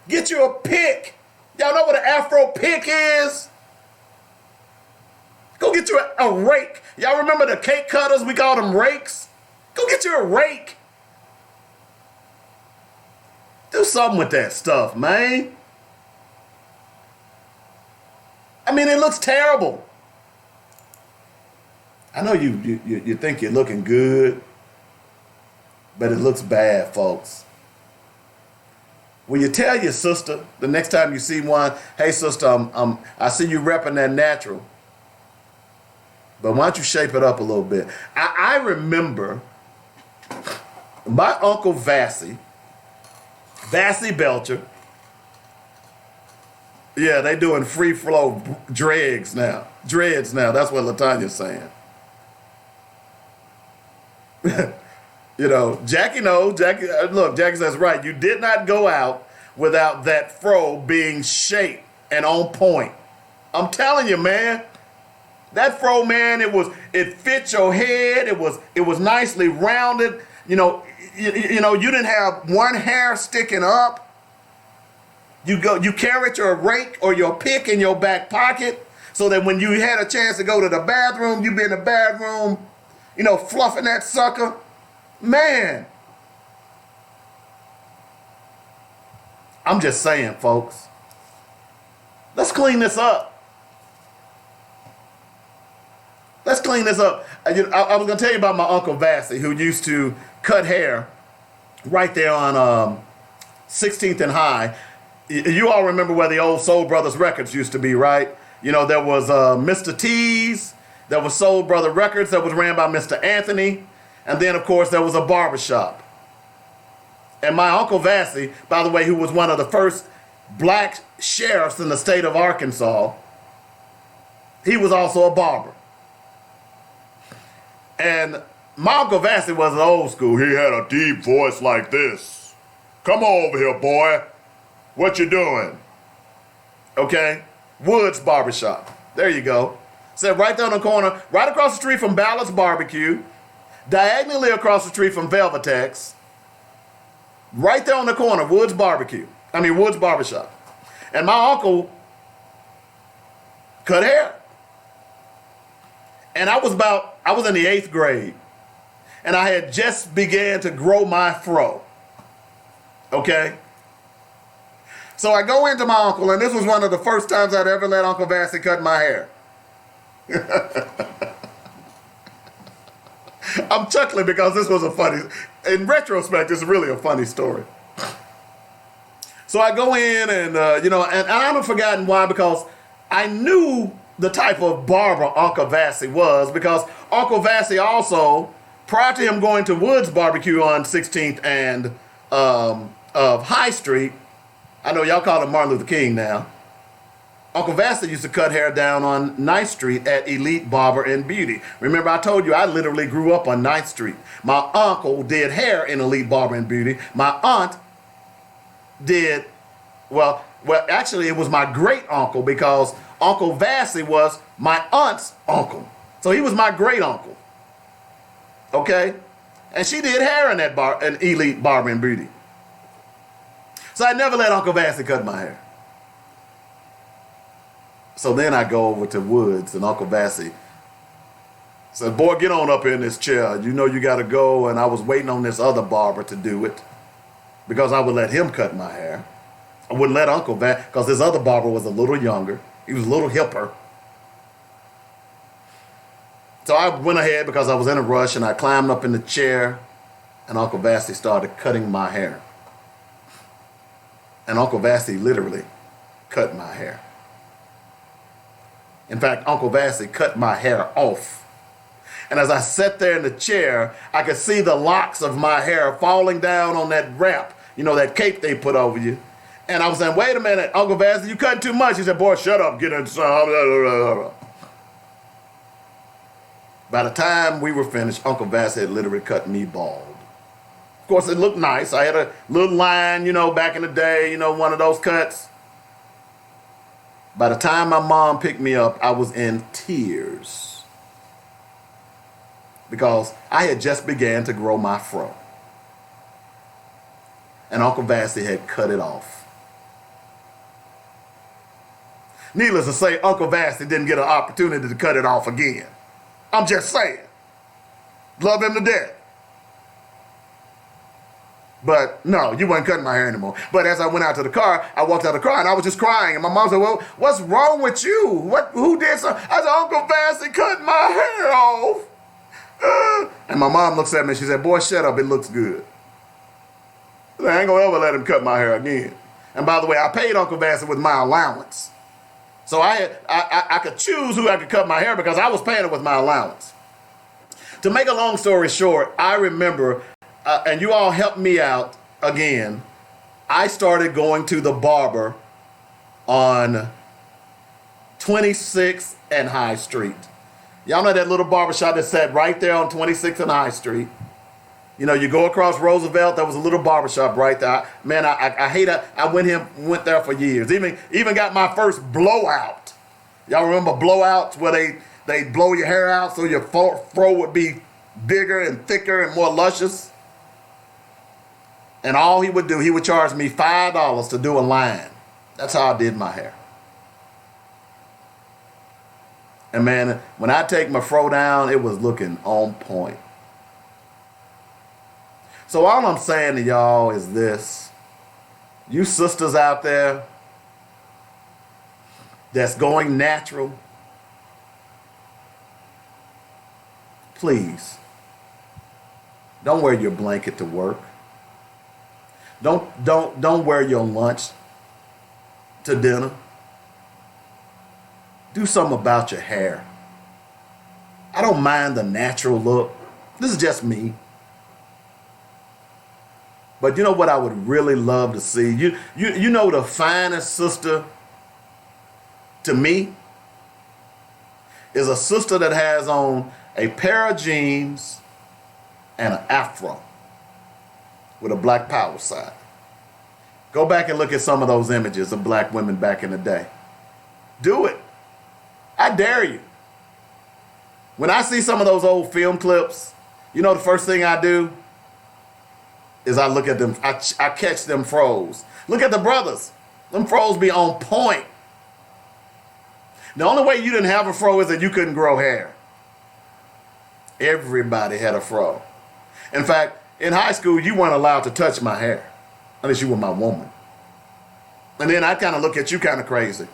Get you a pick. Y'all know what an Afro pick is? Go get you a rake. Y'all remember the cake cutters? We called them rakes. Go get you a rake. Do something with that stuff, man. I mean, it looks terrible. I know you think you're looking good, but it looks bad, folks. Will you tell your sister the next time you see one, hey sister, I see you repping that natural, but why don't you shape it up a little bit? I remember my Uncle Vassy Belcher. Yeah, they doing free flow dreads now. That's what LaTanya's saying. Jackie knows. Jackie says, right, you did not go out without that fro being shaped and on point. I'm telling you, man. That fro, man, it fit your head. It was nicely rounded. You didn't have one hair sticking up. You carried your rake or your pick in your back pocket so that when you had a chance to go to the bathroom, you'd be in the bathroom, fluffing that sucker. Man. I'm just saying, folks. Let's clean this up. Let's clean this up. I was going to tell you about my Uncle Vassy, who used to cut hair right there on 16th and High. You all remember where the old Soul Brothers Records used to be, right? There was Mr. T's, there was Soul Brother Records that was ran by Mr. Anthony, and then, of course, there was a barbershop. And my Uncle Vassy, by the way, who was one of the first black sheriffs in the state of Arkansas, he was also a barber. And my Uncle Vassy was an old school. He had a deep voice like this. Come over here, boy. What you doing? Okay? Woods Barbershop. There you go. Said right there on the corner, right across the street from Ballard's Barbecue, diagonally across the street from Velvetex, right there on the corner, Woods Barbershop. And my uncle cut hair. And I was in the 8th grade. And I had just began to grow my fro. Okay? So I go into my uncle, and this was one of the first times I'd ever let Uncle Vassy cut my hair. I'm chuckling because this was in retrospect, it's really a funny story. So I go in and I haven't forgotten why, because I knew the type of barber Uncle Vassy was, because Uncle Vassy also, prior to him going to Woods Barbecue on 16th and of High Street, I know y'all call him Martin Luther King now. Uncle Vasta used to cut hair down on 9th Street at Elite Barber and Beauty. Remember, I told you I literally grew up on 9th Street. My uncle did hair in Elite Barber and Beauty. My aunt did, well, actually, it was my great uncle because Uncle Vasta was my aunt's uncle. So he was my great uncle. Okay? And she did hair in that in Elite Barber and Beauty. So I never let Uncle Vasta cut my hair. So then I go over to Woods, and Uncle Vasta said, boy, get on up in this chair. You know you got to go. And I was waiting on this other barber to do it because I would let him cut my hair. I wouldn't let Uncle Vasta, because this other barber was a little younger. He was a little hipper. So I went ahead because I was in a rush, and I climbed up in the chair, and Uncle Vasta started cutting my hair. And Uncle Vasta literally cut my hair. In fact, Uncle Vasta cut my hair off. And as I sat there in the chair, I could see the locks of my hair falling down on that wrap, you know, that cape they put over you. And I was saying, wait a minute, Uncle Vasta, you cutting too much. He said, boy, shut up, get inside. By the time we were finished, Uncle Vasta had literally cut me bald. Of course, it looked nice. I had a little line, you know, back in the day, you know, one of those cuts. By the time my mom picked me up, I was in tears because I had just began to grow my fro. And Uncle Vasta had cut it off. Needless to say, Uncle Vasta didn't get an opportunity to cut it off again. I'm just saying. Love him to death. But no, you weren't cutting my hair anymore. But as I went out to the car, I walked out of the car and I was just crying. And my mom said, well, what's wrong with you? Who did something? I said, Uncle Vasta cut my hair off. And my mom looks at me and she said, boy, shut up. It looks good. I ain't gonna ever let him cut my hair again. And by the way, I paid Uncle Vasta with my allowance. So I could choose who I could cut my hair because I was paying it with my allowance. To make a long story short, I remember, and you all helped me out again, I started going to the barber on 26th and High Street. Y'all know that little barber shop that sat right there on 26th and High Street. You know, you go across Roosevelt, there was a little barber shop right there. Man, I hate it. I went there for years. Even got my first blowout. Y'all remember blowouts where they blow your hair out so your fro would be bigger and thicker and more luscious? And all he would do, he would charge me $5 to do a line. That's how I did my hair. And man, when I take my fro down, it was looking on point. So all I'm saying to y'all is this. You sisters out there that's going natural, please, don't wear your blanket to work. Don't wear your lunch to dinner. Do something about your hair. I don't mind the natural look. This is just me. But you know what I would really love to see? You know the finest sister to me is a sister that has on a pair of jeans and an afro with a black power side. Go back and look at some of those images of black women back in the day. Do it. I dare you. When I see some of those old film clips, you know the first thing I do is I look at them, I catch them fros. Look at the brothers. Them fros be on point. The only way you didn't have a fro is that you couldn't grow hair. Everybody had a fro. In fact, in high school, you weren't allowed to touch my hair unless you were my woman. And then I kind of look at you kind of crazy.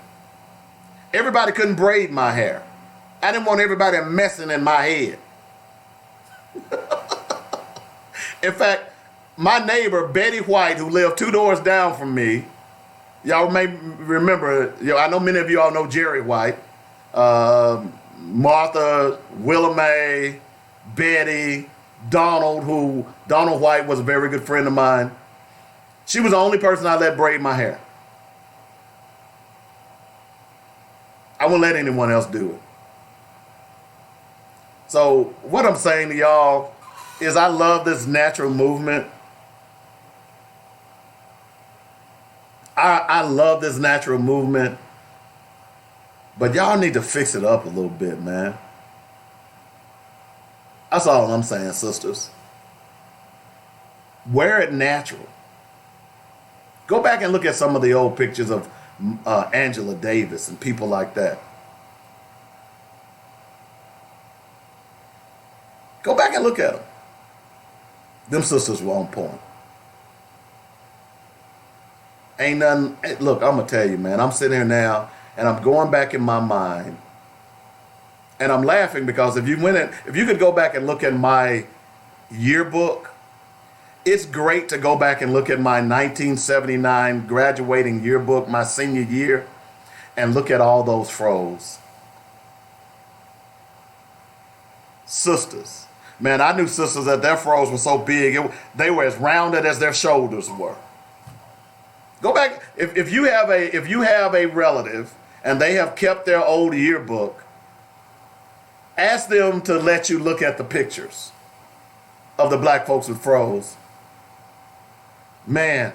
Everybody couldn't braid my hair. I didn't want everybody messing in my head. In fact, my neighbor, Betty White, who lived 2 doors down from me, y'all may remember, I know many of you all know Jerry White, Martha, Willa Mae, Betty, Donald White was a very good friend of mine. She was the only person I let braid my hair. I wouldn't let anyone else do it. So what I'm saying to y'all is I love this natural movement. I love this natural movement. But y'all need to fix it up a little bit, man. That's all I'm saying, sisters. Wear it natural. Go back and look at some of the old pictures of Angela Davis and people like that. Go back and look at them. Them sisters were on point. Ain't nothing. Look, I'm going to tell you, man. I'm sitting here now and I'm going back in my mind. And I'm laughing because if you could go back and look at my yearbook, it's great to go back and look at my 1979 graduating yearbook, my senior year, and look at all those Fros. Sisters. Man, I knew sisters that their Fros were so big, they were as rounded as their shoulders were. Go back, if you have a relative and they have kept their old yearbook, ask them to let you look at the pictures of the black folks with Fros. Man,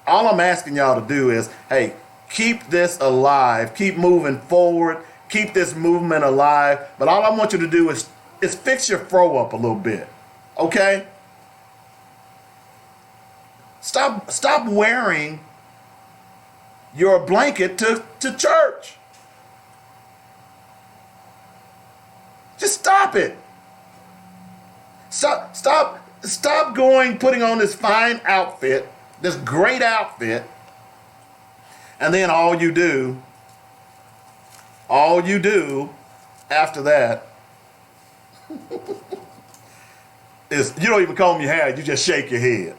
all I'm asking y'all to do is, hey, keep this alive, keep moving forward, keep this movement alive. But all I want you to do is fix your fro up a little bit, okay? Stop wearing your blanket to church. Just stop it. Stop putting on this fine outfit, this great outfit, and then all you do after that is you don't even comb your hair, you just shake your head.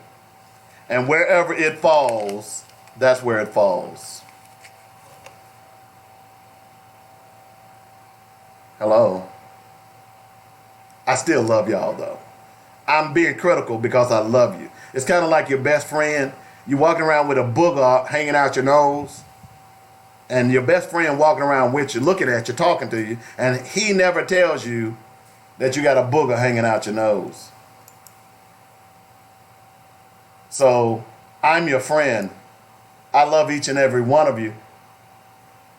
And wherever it falls, that's where it falls. Hello. I still love y'all though. I'm being critical because I love you. It's kind of like your best friend. You walking around with a booger hanging out your nose, and your best friend walking around with you, looking at you, talking to you, and he never tells you that you got a booger hanging out your nose. So I'm your friend. I love each and every one of you.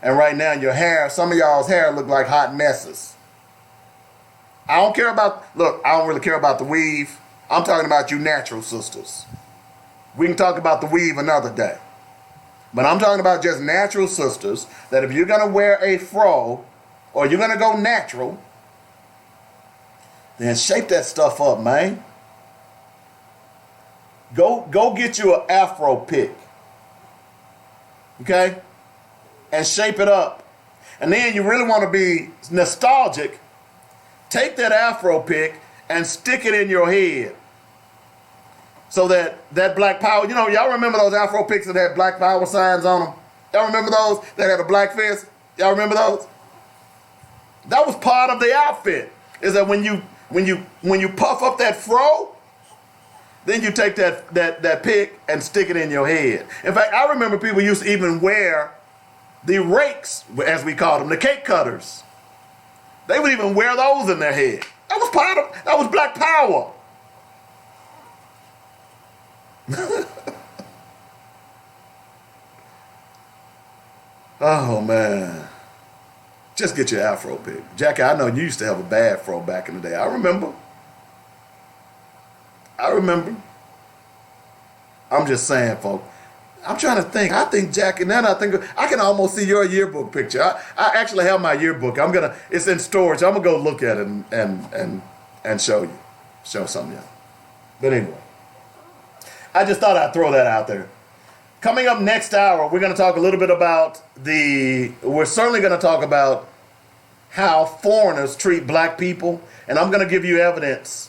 And right now your hair, some of y'all's hair look like hot messes. I don't really care about the weave. I'm talking about you natural sisters. We can talk about the weave another day. But I'm talking about just natural sisters that if you're going to wear a fro or you're going to go natural, then shape that stuff up, man. Go get you an afro pick. Okay? And shape it up. And then you really want to be nostalgic. Take that afro pick and stick it in your head. So that black power, y'all remember those afro picks that had black power signs on them? Y'all remember those that had a black fist? Y'all remember those? That was part of the outfit. Is that when you puff up that fro, then you take that pick and stick it in your head. In fact, I remember people used to even wear the rakes, as we called them, the cake cutters. They would even wear those in their head. That was black power. Oh man. Just get your afro pick. Jackie, I know you used to have a bad fro back in the day. I remember. I'm just saying, folks. I'm trying to think. I think Jackie, now I think I can almost see your yearbook picture. I actually have my yearbook. It's in storage. I'm gonna go look at it and show some of you. But anyway, I just thought I'd throw that out there. Coming up next hour, we're gonna talk a little bit about we're certainly gonna talk about how foreigners treat black people, and I'm gonna give you evidence.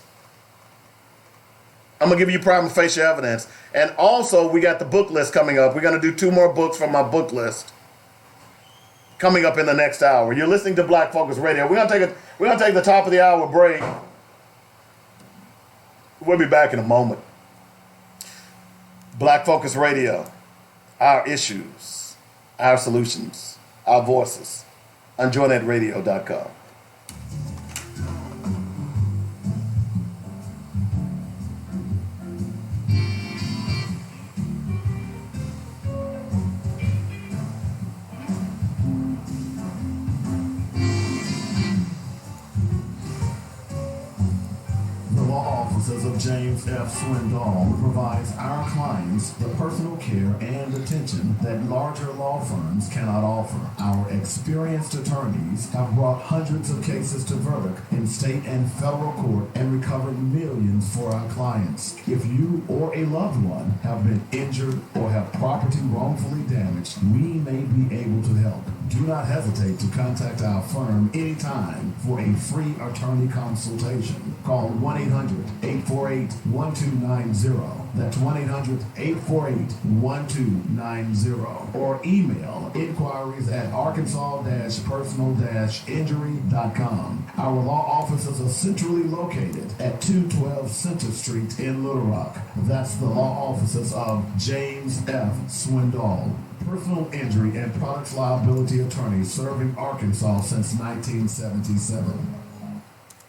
I'm going to give you prima facie evidence. And also, we got the book list coming up. We're going to do 2 more books from my book list coming up in the next hour. You're listening to Black Focus Radio. We're going to take the top of the hour break. We'll be back in a moment. Black Focus Radio. Our issues, our solutions. our voices on joynetradio.com. Offices of James F. Swindoll provides our clients the personal care and attention that larger law firms cannot offer. Our experienced attorneys have brought hundreds of cases to verdict in state and federal court and recovered millions for our clients. If you or a loved one have been injured or have property wrongfully damaged, we may be able to help. Do not hesitate to contact our firm anytime for a free attorney consultation. Call 1-800-848-1290. That's 1-800-848-1290. Or email inquiries at arkansas-personal-injury.com. Our law offices are centrally located at 212 Center Street in Little Rock. That's the law offices of James F. Swindoll, personal injury and products liability attorney serving Arkansas since 1977.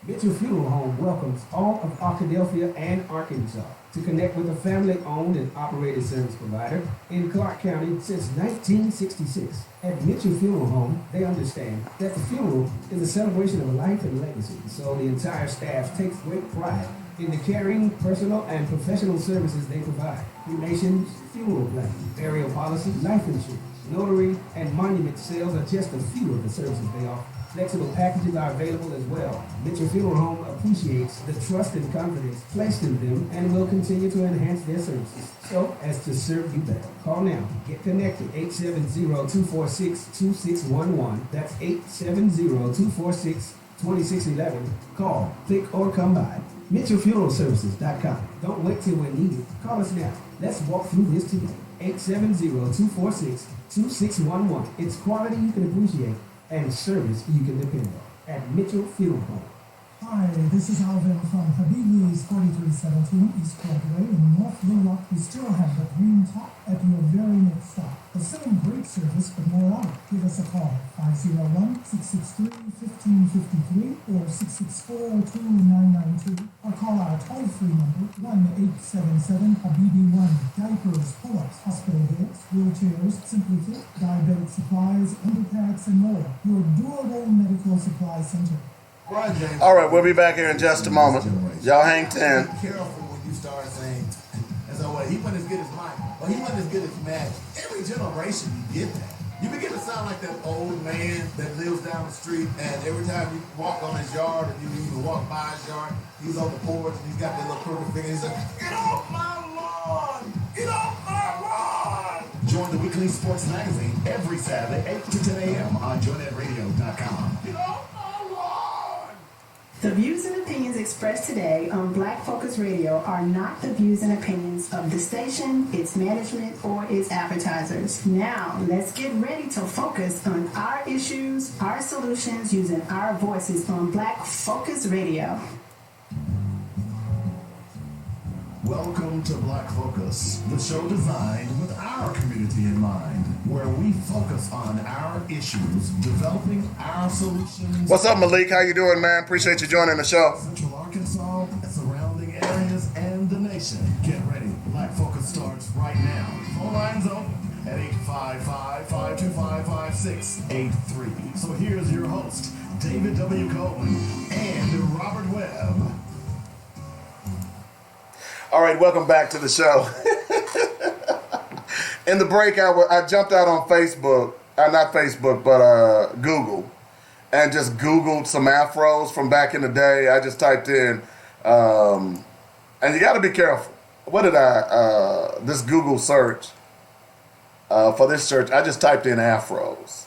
Mitchell Funeral Home welcomes all of Arkadelphia and Arkansas to connect with a family-owned and operated service provider in Clark County since 1966. At Mitchell Funeral Home, they understand that the funeral is a celebration of life and legacy, so the entire staff takes great pride in the caring, personal, and professional services they provide. Cremations, funeral planning, burial policy, life insurance, notary, and monument sales are just a few of the services they offer. Flexible packages are available as well. Mitchell Funeral Home appreciates the trust and confidence placed in them and will continue to enhance their services so as to serve you better. Call now. Get connected. 870-246-2611. That's 870-246-2611. Call, click, or come by. MitchellFuneralServices.com. Don't wait till we're needed. Call us now. Let's walk through this today. 870-246-2611. It's quality you can appreciate and service you can depend on at Mitchell Funeral Home. Hi, this is Alvin from Habibi's 4317 East Broadway in North Little Rock. We still have the green top at your very next stop. The same great service, but more out. Give us a call, 501-663-1553 or 664-2992, or call our toll-free number, 1-877-HABIBI-1. Diapers, pull-ups, hospital beds, wheelchairs, Simply Fit, diabetic supplies, underpacks, and more. Your durable medical supply center. All right, we'll be back here in just a moment. Y'all hang 10. Be careful when you start saying, and so he wasn't as good as Mike, or he wasn't as good as Magic. Every generation you get that. You begin to sound like that old man that lives down the street, and every time you walk on his yard, or you even walk by his yard, he's on the porch, and he's got that little crooked finger, he's like, get off my lawn! Get off my lawn! Join the weekly sports magazine every Saturday, 8 to 10 a.m. on joynetradio.com. Get off my lawn! The views and opinions expressed today on Black Focus Radio are not the views and opinions of the station, its management, or its advertisers. Now, let's get ready to focus on our issues, our solutions, using our voices on Black Focus Radio. Welcome to Black Focus, the show designed with our community in mind, where we focus on our issues, developing our solutions. What's up, Malik? How you doing, man? Appreciate you joining the show. Central Arkansas, surrounding areas, and the nation. Get ready. Black Focus starts right now. Phone lines open at 855-525-5683. So here's your host, David W. Coleman and Robert Webb. All right, welcome back to the show. In the break, I jumped out on Facebook, not Facebook, but Google, and just Googled some afros from back in the day. I just typed in, and you got to be careful. What did this Google search for this search, I just typed in afros.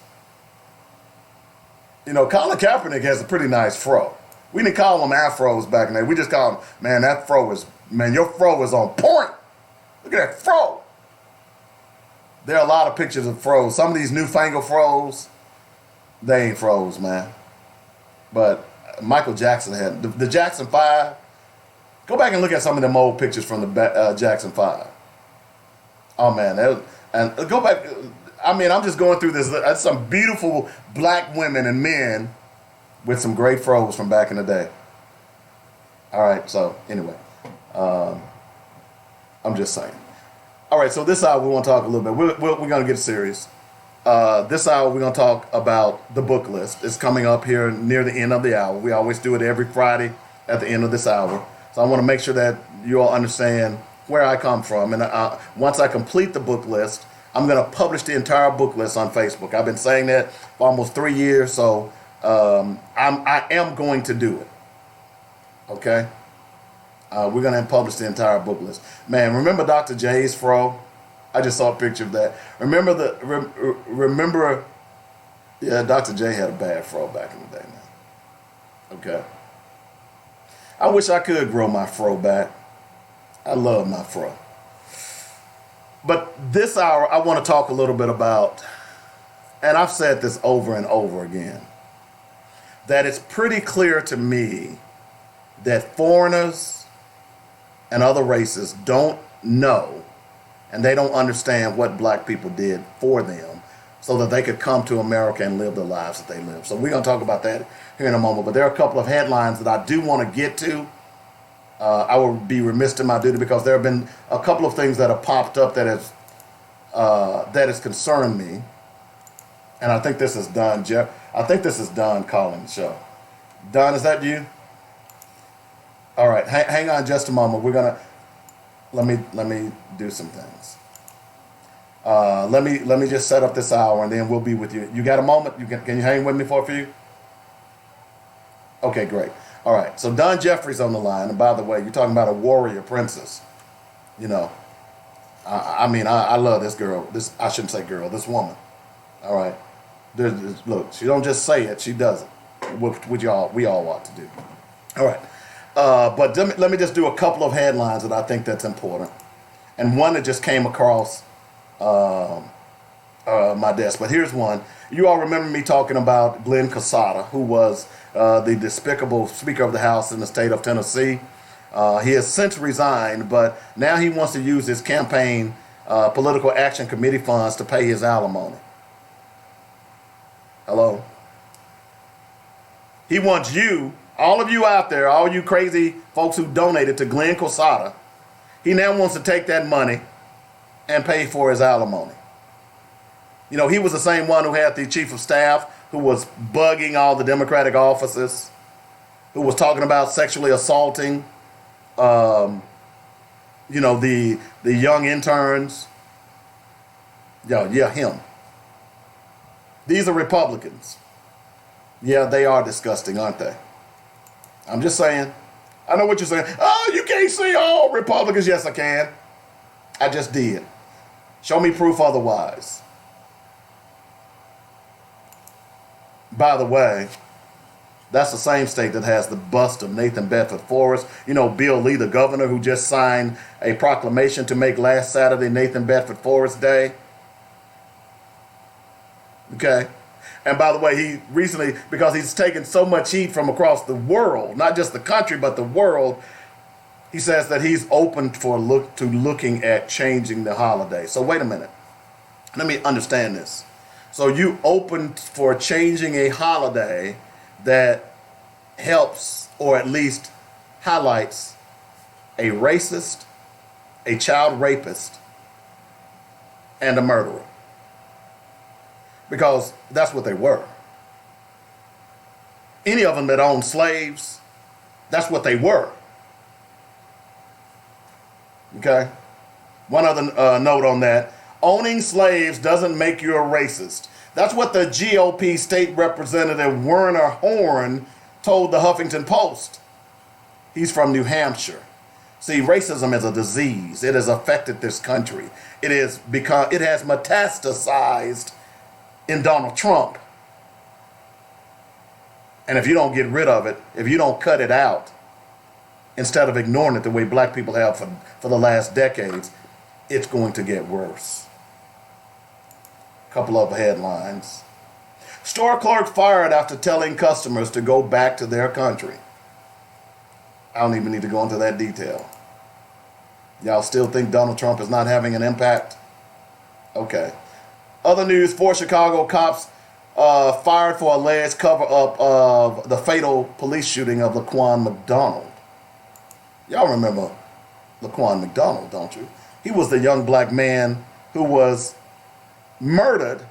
You know, Colin Kaepernick has a pretty nice fro. We didn't call them afros back in the day. We just called them, man, that fro is, man, your fro is on point. Look at that fro. There are a lot of pictures of fros. Some of these newfangled fros, they ain't fros, man. But Michael Jackson had, the Jackson 5, go back and look at some of them old pictures from the Jackson 5. Oh, man. And go back, I'm just going through this. That's some beautiful black women and men with some great fros from back in the day. All right, so anyway, I'm just saying. All right, so this hour we want to talk a little bit. We're going to get serious. This hour we're going to talk about the book list. It's coming up here near the end of the hour. We always do it every Friday at the end of this hour. So I want to make sure that you all understand where I come from. And once I complete the book list, I'm going to publish the entire book list on Facebook. I've been saying that for almost 3 years, so I am going to do it. Okay? We're going to publish the entire book list. Man, remember Dr. J's fro? I just saw a picture of that. Remember, yeah, Dr. J had a bad fro back in the day, man. Okay. I wish I could grow my fro back. I love my fro. But this hour, I want to talk a little bit about, and I've said this over and over again, that it's pretty clear to me that foreigners and other races don't know and they don't understand what black people did for them so that they could come to America and live the lives that they live. So we're going to talk about that here in a moment. But there are a couple of headlines that I do want to get to. I will be remiss in my duty because there have been a couple of things that have popped up that has concerned me. And I think this is Don, Jeff. I think this is Don calling the show. Don, is that you? All right, hang on just a moment. We're gonna let me do some things. Let me just set up this hour and then we'll be with you. You got a moment? Can you hang with me for a few? Okay, great. All right. So Don Jeffrey's on the line, and by the way, you're talking about a warrior princess. You know, I love this girl. I shouldn't say girl. This woman. All right. Look, she don't just say it; she does it. Which we all ought to do. All right. But let me just do a couple of headlines that I think that's important, and one that just came across my desk. But here's one. You all remember me talking about Glenn Casada, who was the despicable Speaker of the House in the state of Tennessee. He has since resigned, but now he wants to use his campaign political action committee funds to pay his alimony. Hello? He wants you, all of you out there, all you crazy folks who donated to Glenn Casada, he now wants to take that money and pay for his alimony. You know, he was the same one who had the chief of staff who was bugging all the Democratic offices, who was talking about sexually assaulting, the young interns. Yeah, him. These are Republicans. Yeah, they are disgusting, aren't they? I'm just saying. I know what you're saying. Oh, you can't see all Republicans. Yes, I can. I just did. Show me proof otherwise. By the way, that's the same state that has the bust of Nathan Bedford Forrest. You know, Bill Lee, the governor, who just signed a proclamation to make last Saturday Nathan Bedford Forrest Day. Okay. And by the way, he recently, because he's taken so much heat from across the world, not just the country, but the world, he says that he's open to looking at changing the holiday. So wait a minute. Let me understand this. So you open for changing a holiday that helps or at least highlights a racist, a child rapist, and a murderer. Because that's what they were. Any of them that owned slaves, that's what they were. Okay? One other note on that. Owning slaves doesn't make you a racist. That's what the GOP state representative Werner Horn told the Huffington Post. He's from New Hampshire. See, racism is a disease. It has affected this country. It has metastasized in Donald Trump. And if you don't get rid of it, if you don't cut it out, instead of ignoring it the way black people have for the last decades, it's going to get worse. Couple of headlines. Store clerk fired after telling customers to go back to their country. I don't even need to go into that detail. Y'all still think Donald Trump is not having an impact? Okay. Other news, 4 Chicago cops fired for alleged cover-up of the fatal police shooting of Laquan McDonald. Y'all remember Laquan McDonald, don't you? He was the young black man who was murdered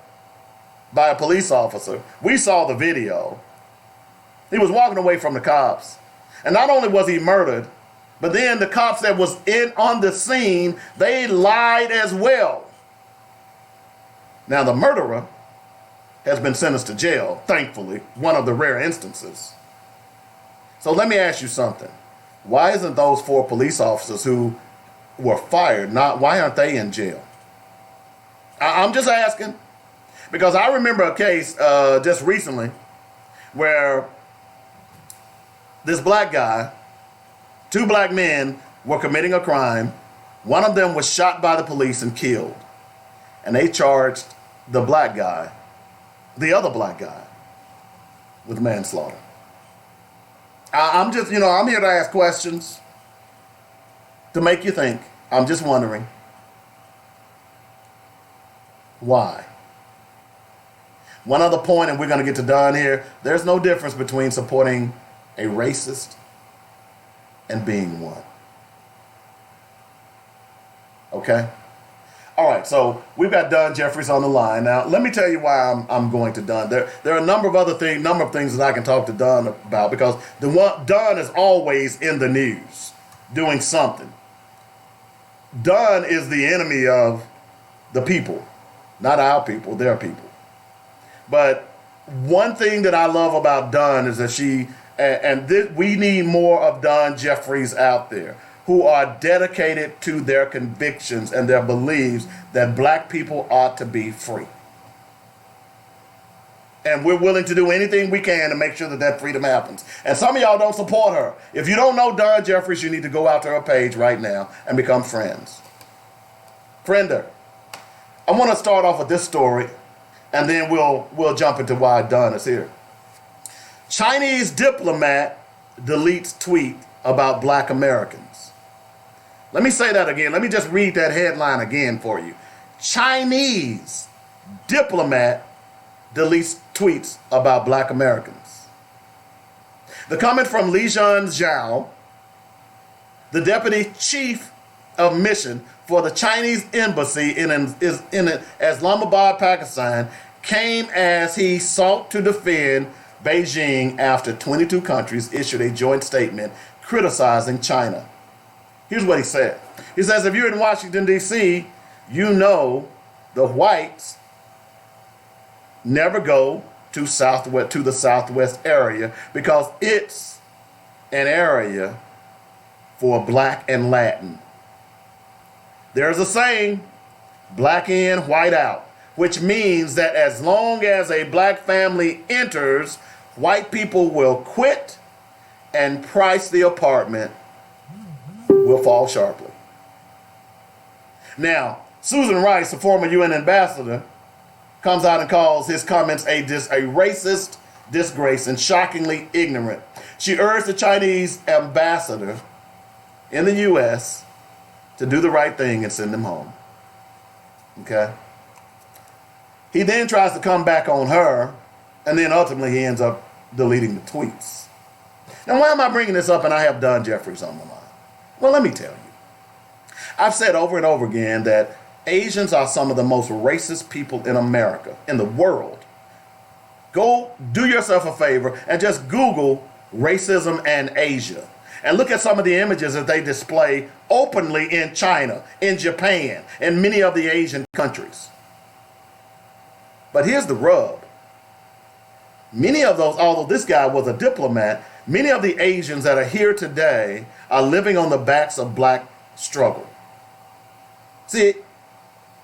by a police officer. We saw the video. He was walking away from the cops. And not only was he murdered, but then the cops that was on the scene, they lied as well. Now the murderer has been sentenced to jail, thankfully, one of the rare instances. So let me ask you something. Why isn't those 4 police officers who were fired, why aren't they in jail? I'm just asking. Because I remember a case just recently where this black guy, 2 black men were committing a crime. One of them was shot by the police and killed. And they charged the black guy, the other black guy, with manslaughter. I'm just, I'm here to ask questions to make you think. I'm just wondering. Why? One other point, and we're going to get to Don here. There's no difference between supporting a racist and being one. Okay? All right, so we've got Don Jeffries on the line. Now, let me tell you why I'm going to Don. There are a number of things that I can talk to Don about, because Don is always in the news doing something. Don is the enemy of the people, not our people, their people. But one thing that I love about Don is that we need more of Don Jeffries out there, who are dedicated to their convictions and their beliefs that black people ought to be free. And we're willing to do anything we can to make sure that freedom happens. And some of y'all don't support her. If you don't know Don Jeffries, you need to go out to her page right now and become friends. Friender, I want to start off with this story, and then we'll jump into why Don is here. Chinese diplomat deletes tweet about black Americans. Let me say that again. Let me just read that headline again for you. Chinese diplomat deletes tweets about black Americans. The comment from Lijian Zhao, the deputy chief of mission for the Chinese embassy in Islamabad, Pakistan, came as he sought to defend Beijing after 22 countries issued a joint statement criticizing China. Here's what he said. He says, if you're in Washington, D.C., you know the whites never go to the southwest area because it's an area for black and Latin. There's a saying, black in, white out, which means that as long as a black family enters, white people will quit and price the apartment will fall sharply. Now, Susan Rice, a former UN ambassador, comes out and calls his comments a racist disgrace and shockingly ignorant. She urged the Chinese ambassador in the U.S. to do the right thing and send him home. Okay? He then tries to come back on her, and then ultimately he ends up deleting the tweets. Now, why am I bringing this up and I have Don Jeffries on the line? Well, let me tell you. I've said over and over again that Asians are some of the most racist people in America, in the world. Go do yourself a favor and just Google racism and Asia. And look at some of the images that they display openly in China, in Japan, and many of the Asian countries. But here's the rub. Many of those, although this guy was a diplomat, many of the Asians that are here today are living on the backs of black struggle. See,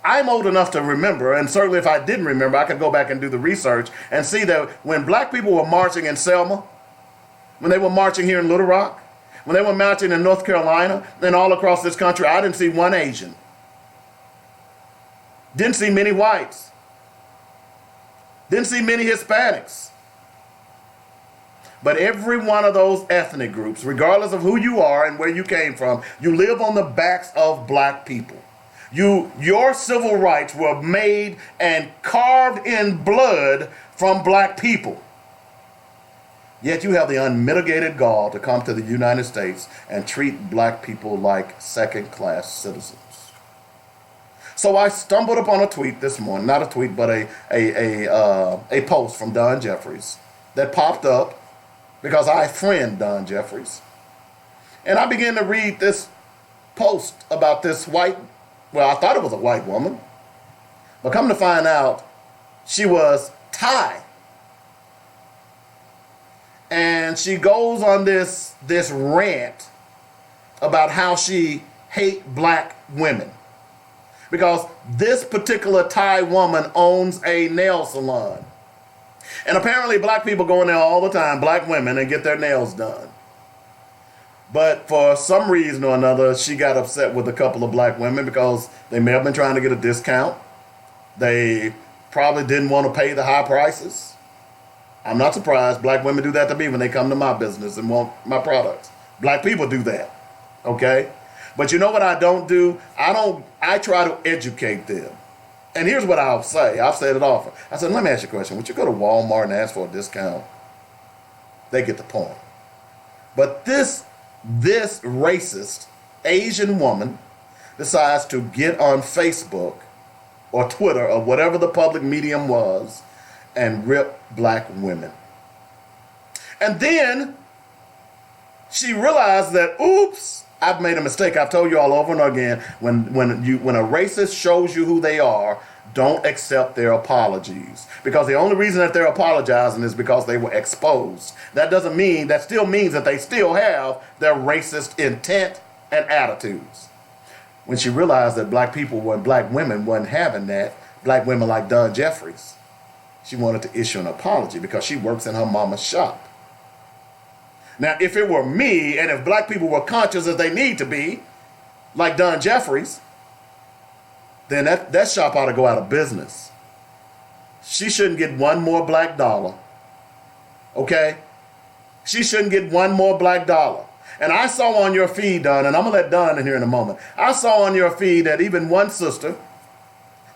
I'm old enough to remember, and certainly if I didn't remember, I could go back and do the research and see that when black people were marching in Selma, when they were marching here in Little Rock, when they were marching in North Carolina, and all across this country, I didn't see one Asian. Didn't see many whites. Didn't see many Hispanics. But every one of those ethnic groups, regardless of who you are and where you came from, you live on the backs of black people. Your civil rights were made and carved in blood from black people. Yet you have the unmitigated gall to come to the United States and treat black people like second-class citizens. So I stumbled upon a tweet this morning, not a tweet, but a post from Don Jeffries that popped up because I friend Don Jeffries. And I began to read this post about this I thought it was a white woman, but come to find out, she was Thai. And she goes on this rant about how she hates black women. Because this particular Thai woman owns a nail salon. And apparently black people go in there all the time, black women, and get their nails done. But for some reason or another, she got upset with a couple of black women because they may have been trying to get a discount. They probably didn't want to pay the high prices. I'm not surprised. Black women do that to me when they come to my business and want my products. Black people do that, okay? But you know what I don't do? I try to educate them. And here's what I'll say. I've said it often. I said, let me ask you a question. Would you go to Walmart and ask for a discount? They get the point. But this racist Asian woman decides to get on Facebook or Twitter or whatever the public medium was and rip black women. And then she realized that, oops, I've made a mistake. I've told you all over and over again, when a racist shows you who they are, don't accept their apologies. Because the only reason that they're apologizing is because they were exposed. That still means that they still have their racist intent and attitudes. When she realized that black women weren't having that, black women like Don Jeffries, she wanted to issue an apology because she works in her mama's shop. Now, if it were me, and if black people were conscious as they need to be, like Don Jeffries, then that shop ought to go out of business. She shouldn't get one more black dollar. Okay? She shouldn't get one more black dollar. And I saw on your feed, Don, and I'm going to let Don in here in a moment. I saw on your feed that even one sister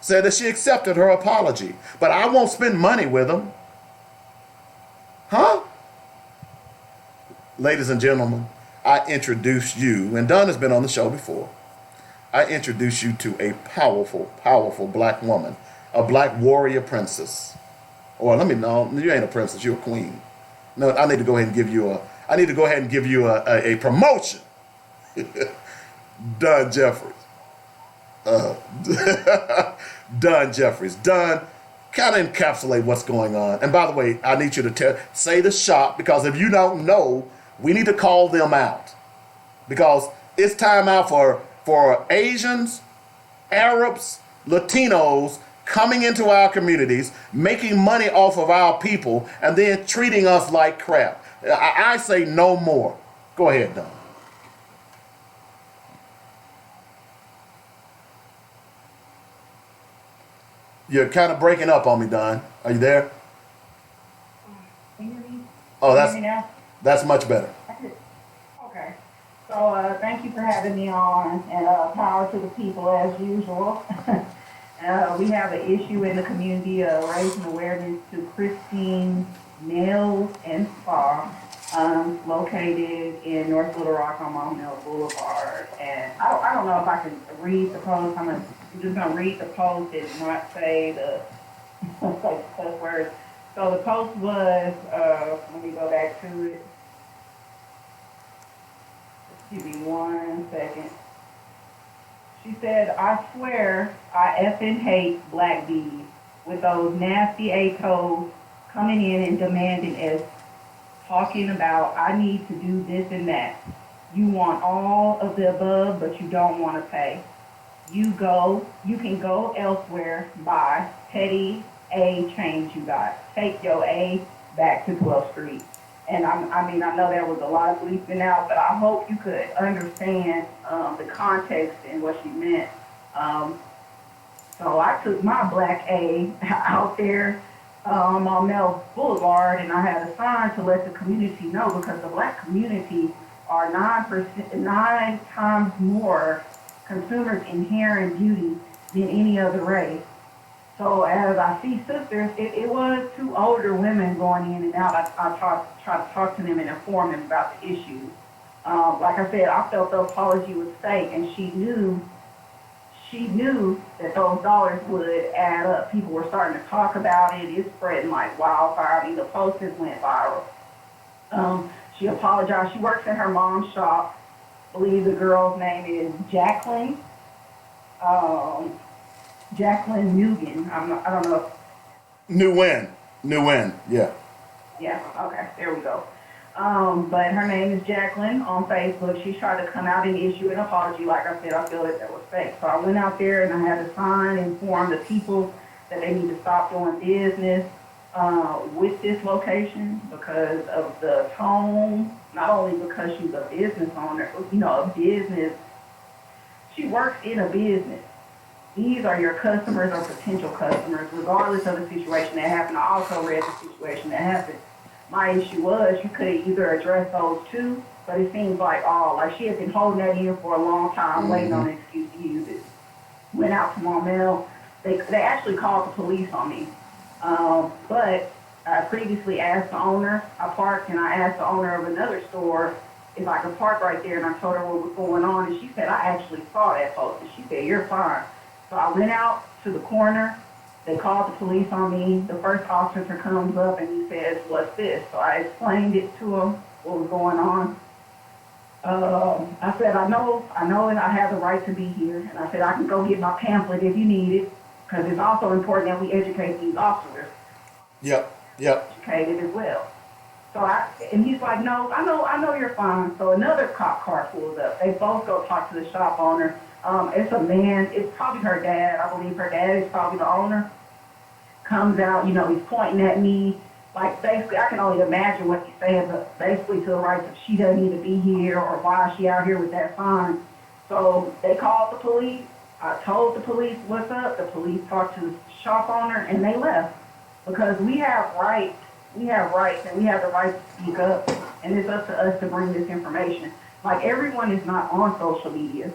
said that she accepted her apology. But I won't spend money with them. Huh? Ladies and gentlemen, I introduce you, and Don has been on the show before. I introduce you to a powerful, powerful black woman, a black warrior princess. Or no, you ain't a princess, you're a queen. No, I need to go ahead and give you a promotion. Don Jeffries. Don Jeffries. Don, kind of encapsulate what's going on. And by the way, I need you to say the shop, because if you don't know, we need to call them out. Because it's time out for Asians, Arabs, Latinos coming into our communities, making money off of our people, and then treating us like crap. I say no more. Go ahead, Don. You're kind of breaking up on me, Don. Are you there? Can you hear me? Oh, Can you hear me now? that's much better. Okay. So thank you for having me on, and power to the people as usual. We have an issue in the community of raising awareness to Christine Nails and Spa, located in North Little Rock on Mount Mill Boulevard. And I don't know if I can read the post. I'm just going to read the post and not say the cuss words. So the post was, let me go back to it. Give me 1 second. She said, I swear I effing hate black bees with those nasty ATOs coming in and demanding us, talking about I need to do this and that. You want all of the above, but you don't want to pay. You can go elsewhere, buy petty A chains you got. Take your A back to 12th Street. And I know there was a lot of bleeping out, but I hope you could understand the context and what she meant. So I took my black A out there on Mel Boulevard, and I had a sign to let the community know, because the black community are 9 times more consumers in hair and beauty than any other race. So as I see sisters, it was two older women going in and out. I try to talk to them and inform them about the issues. Like I said, I felt the apology was fake, and she knew that those dollars would add up. People were starting to talk about it. It's spreading like wildfire. I mean, the posters went viral. She apologized. She works in her mom's shop. I believe the girl's name is Jacqueline. Jacqueline Nugent. I don't know. New win. Yeah. Yeah, okay, there we go. But her name is Jacqueline on Facebook. She tried to come out and issue an apology. Like I said, I feel that was fake. So I went out there and I had a sign inform the people that they need to stop doing business with this location because of the tone, not only because she's a business owner, a business. She works in a business. These are your customers or potential customers, regardless of the situation that happened. I also read the situation that happened. My issue was you could have either addressed those two, but it seems like she had been holding that in for a long time, waiting on an excuse to use it. Went out to Maumelle. They actually called the police on me. But I previously asked the owner, I parked and I asked the owner of another store if I could park right there, and I told her what was going on, and she said, I actually saw that post, and she said, you're fine. So I went out to the corner. They called the police on me. The first officer comes up and he says, what's this? So I explained it to him, what was going on. I said, I know and I have the right to be here. And I said, I can go get my pamphlet if you need it, because it's also important that we educate these officers. Yep. Educated as well. So and he's like, no, I know you're fine. So another cop car pulls up. They both go talk to the shop owner. It's a man, it's probably her dad. I believe her dad is probably the owner. Comes out, he's pointing at me. Like, basically, I can only imagine what he's saying, but basically to the right of she doesn't need to be here, or why is she out here with that sign. So they called the police. I told the police what's up. The police talked to the shop owner, and they left. Because we have rights, and we have the right to speak up, and it's up to us to bring this information. Like, everyone is not on social media.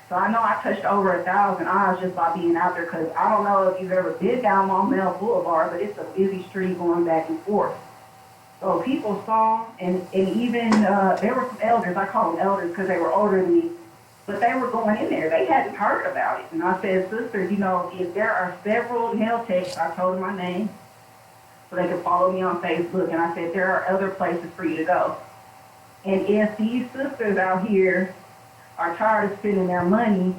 So I know I touched over 1,000 eyes just by being out there, because I don't know if you've ever been down Maumelle Boulevard, but it's a busy street going back and forth. So people saw, and even there were some elders, I call them elders because they were older than me, but they were going in there. They hadn't heard about it. And I said, sisters, if there are several nail techs, I told them my name, so they could follow me on Facebook, and I said, there are other places for you to go. And if these sisters out here are tired of spending their money,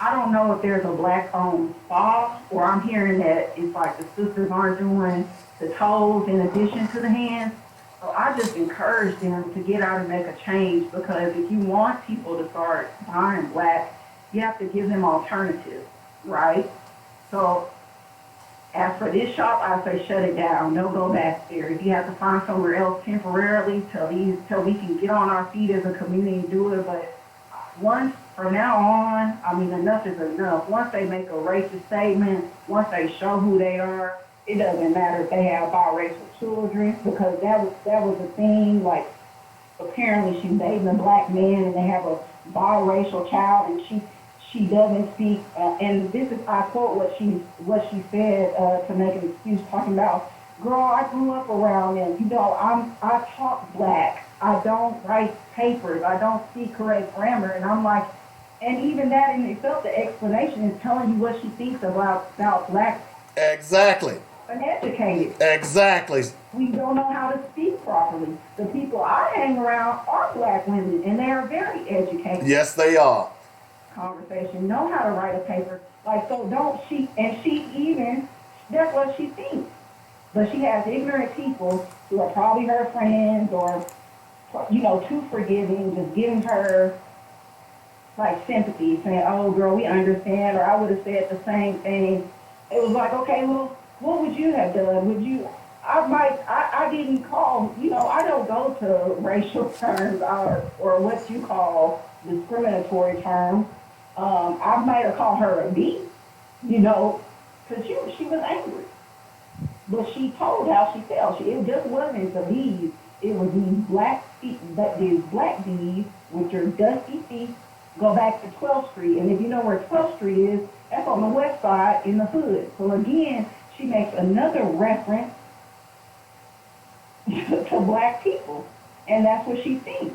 I don't know if there's a black-owned spa, or I'm hearing that it's like the sisters aren't doing the toes in addition to the hands. So I just encourage them to get out and make a change, because if you want people to start buying black, you have to give them alternatives, right? So as for this shop, I say shut it down. Don't go back there. If you have to find somewhere else temporarily till we can get on our feet as a community and do it, but from now on, enough is enough. Once they make a racist statement, once they show who they are, it doesn't matter if they have biracial children, because that was a thing. Like, apparently she's dating a black man and they have a biracial child, and she doesn't speak. And this is, I quote what she said to make an excuse, talking about, girl, I grew up around them. I talk black. I don't write papers. I don't speak correct grammar. And I'm like, and even that in itself, the explanation is telling you what she thinks about black. Exactly. Uneducated. Exactly. We don't know how to speak properly. The people I hang around are black women, and they are very educated. Yes, they are. Conversation, know how to write a paper. Like, so don't she, and she even, that's what she thinks. But she has ignorant people who are probably her friends, or too forgiving, just giving her like sympathy, saying, oh girl, we understand, or I would have said the same thing. It was like, okay, well, what would you have done? I didn't call, I don't go to racial terms or what you call discriminatory terms. I might have called her a B, because she was angry. But she told how she felt. It just wasn't the bees. It was these black bees with your dusty feet go back to 12th Street. And if you know where 12th Street is, that's on the west side in the hood. So again, she makes another reference to black people. And that's what she thinks.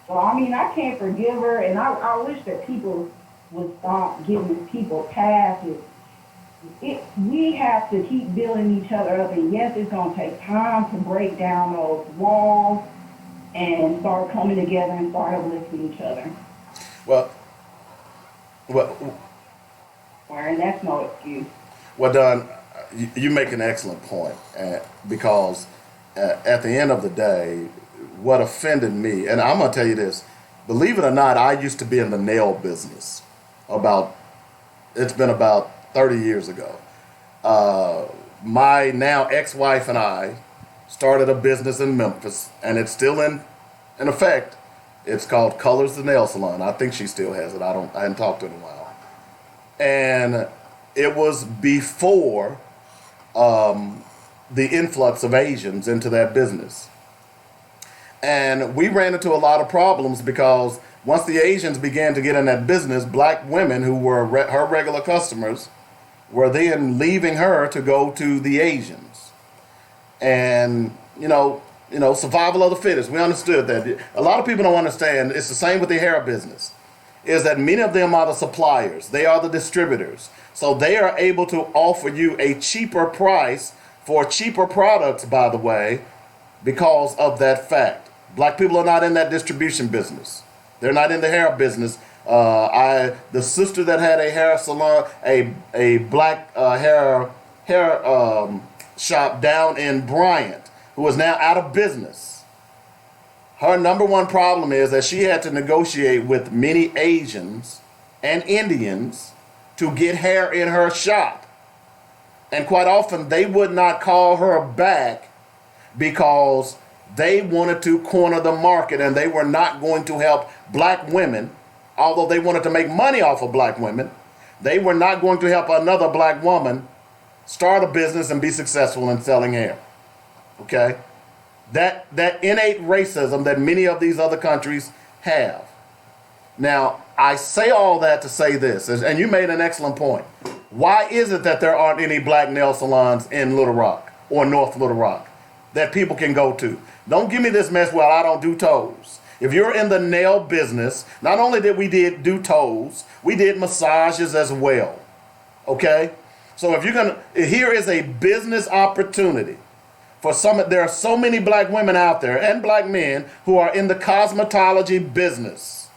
So, I mean, I can't forgive her, and I wish that people would stop giving people passes. We have to keep building each other up, and yes, it's going to take time to break down those walls and start coming together and start uplifting each other. Well, And that's no excuse. well done. You make an excellent point, because at the end of the day, what offended me, and I'm going to tell you this, believe it or not, I used to be in the nail business it's been about 30 years ago. My now ex-wife and I started a business in Memphis, and it's still in effect. It's called Colors the Nail Salon. I think she still has it. I hadn't talked to her in a while. And it was before the influx of Asians into that business. And we ran into a lot of problems because once the Asians began to get in that business, black women who were her regular customers were then leaving her to go to the Asians. And, survival of the fittest. We understood that. A lot of people don't understand. It's the same with the hair business. Is that many of them are the suppliers. They are the distributors. So they are able to offer you a cheaper price for cheaper products, by the way, because of that fact. Black people are not in that distribution business. They're not in the hair business. The sister that had a hair salon, a black hair shop down in Bryant, who is now out of business. Her number one problem is that she had to negotiate with many Asians and Indians to get hair in her shop. And quite often they would not call her back because they wanted to corner the market, and they were not going to help black women. Although they wanted to make money off of black women, they were not going to help another black woman start a business and be successful in selling hair. Okay? That innate racism that many of these other countries have. Now, I say all that to say this, and you made an excellent point. Why is it that there aren't any black nail salons in Little Rock or North Little Rock that people can go to? Don't give me this mess, well, I don't do toes. If you're in the nail business, not only did we do toes, we did massages as well. Okay? So if here is a business opportunity for there are so many black women out there and black men who are in the cosmetology business.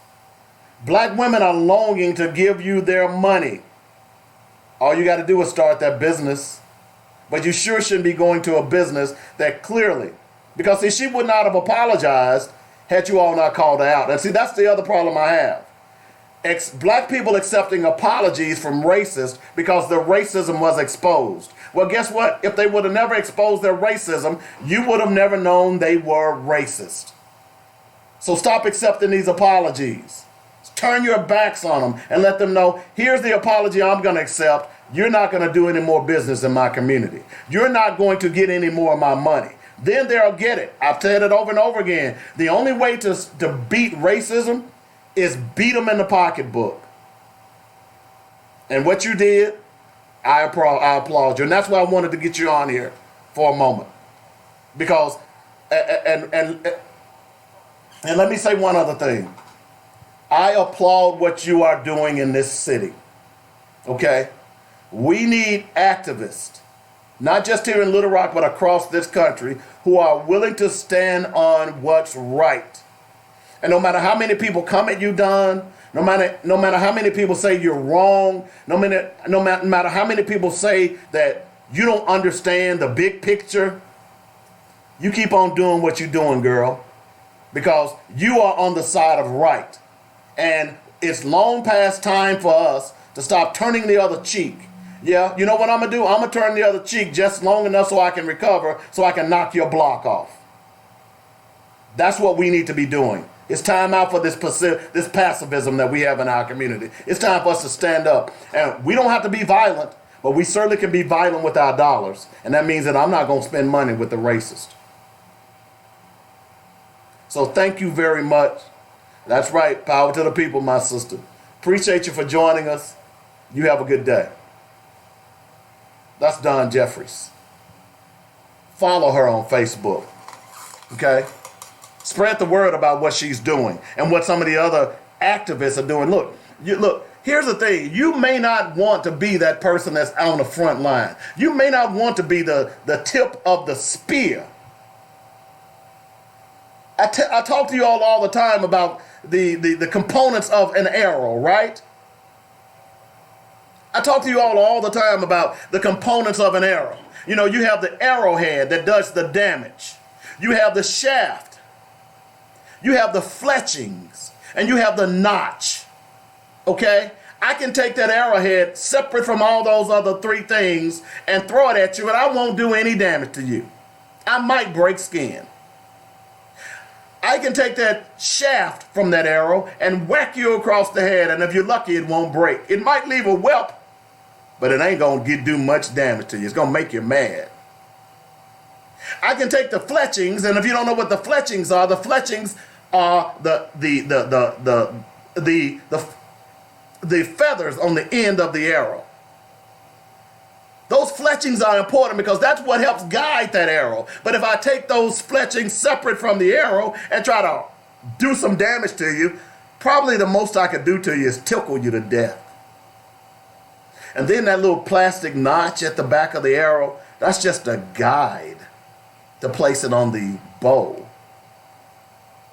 Black women are longing to give you their money. All you got to do is start that business. But you sure shouldn't be going to a business that clearly, because see, she would not have apologized had you all not called her out. And see, that's the other problem I have. Black people accepting apologies from racists because their racism was exposed. Well, guess what? If they would have never exposed their racism, you would have never known they were racist. So stop accepting these apologies. Turn your backs on them and let them know, here's the apology I'm going to accept. You're not going to do any more business in my community. You're not going to get any more of my money. Then they'll get it. I've said it over and over again. The only way to beat racism is beat them in the pocketbook. And what you did, I applaud you. And that's why I wanted to get you on here for a moment. Because, and let me say one other thing. I applaud what you are doing in this city. Okay? We need activists, not just here in Little Rock, but across this country, who are willing to stand on what's right. And no matter how many people come at you, Don, no matter how many people say you're wrong, no matter how many people say that you don't understand the big picture, you keep on doing what you're doing, girl, because you are on the side of right. And it's long past time for us to stop turning the other cheek. Yeah, you know what I'm going to do? I'm going to turn the other cheek just long enough so I can recover, so I can knock your block off. That's what we need to be doing. It's time out for this pacifism that we have in our community. It's time for us to stand up. And we don't have to be violent, but we certainly can be violent with our dollars. And that means that I'm not going to spend money with the racist. So thank you very much. That's right. Power to the people, my sister. Appreciate you for joining us. You have a good day. That's Dawn Jeffries. Follow her on Facebook. Okay? Spread the word about what she's doing and what some of the other activists are doing. Look, here's the thing. You may not want to be that person that's on the front line. You may not want to be the tip of the spear. I talk to you all the time about the components of an arrow, right? I talk to you all the time about the components of an arrow. You know, you have the arrowhead that does the damage. You have the shaft. You have the fletchings. And you have the notch. Okay? I can take that arrowhead separate from all those other three things and throw it at you, and I won't do any damage to you. I might break skin. I can take that shaft from that arrow and whack you across the head, and if you're lucky, it won't break. It might leave a welt, but it ain't going to do much damage to you. It's going to make you mad. I can take the fletchings, and if you don't know what the fletchings are the feathers on the end of the arrow. Those fletchings are important because that's what helps guide that arrow. But if I take those fletchings separate from the arrow and try to do some damage to you, probably the most I could do to you is tickle you to death. And then that little plastic notch at the back of the arrow, that's just a guide to place it on the bow.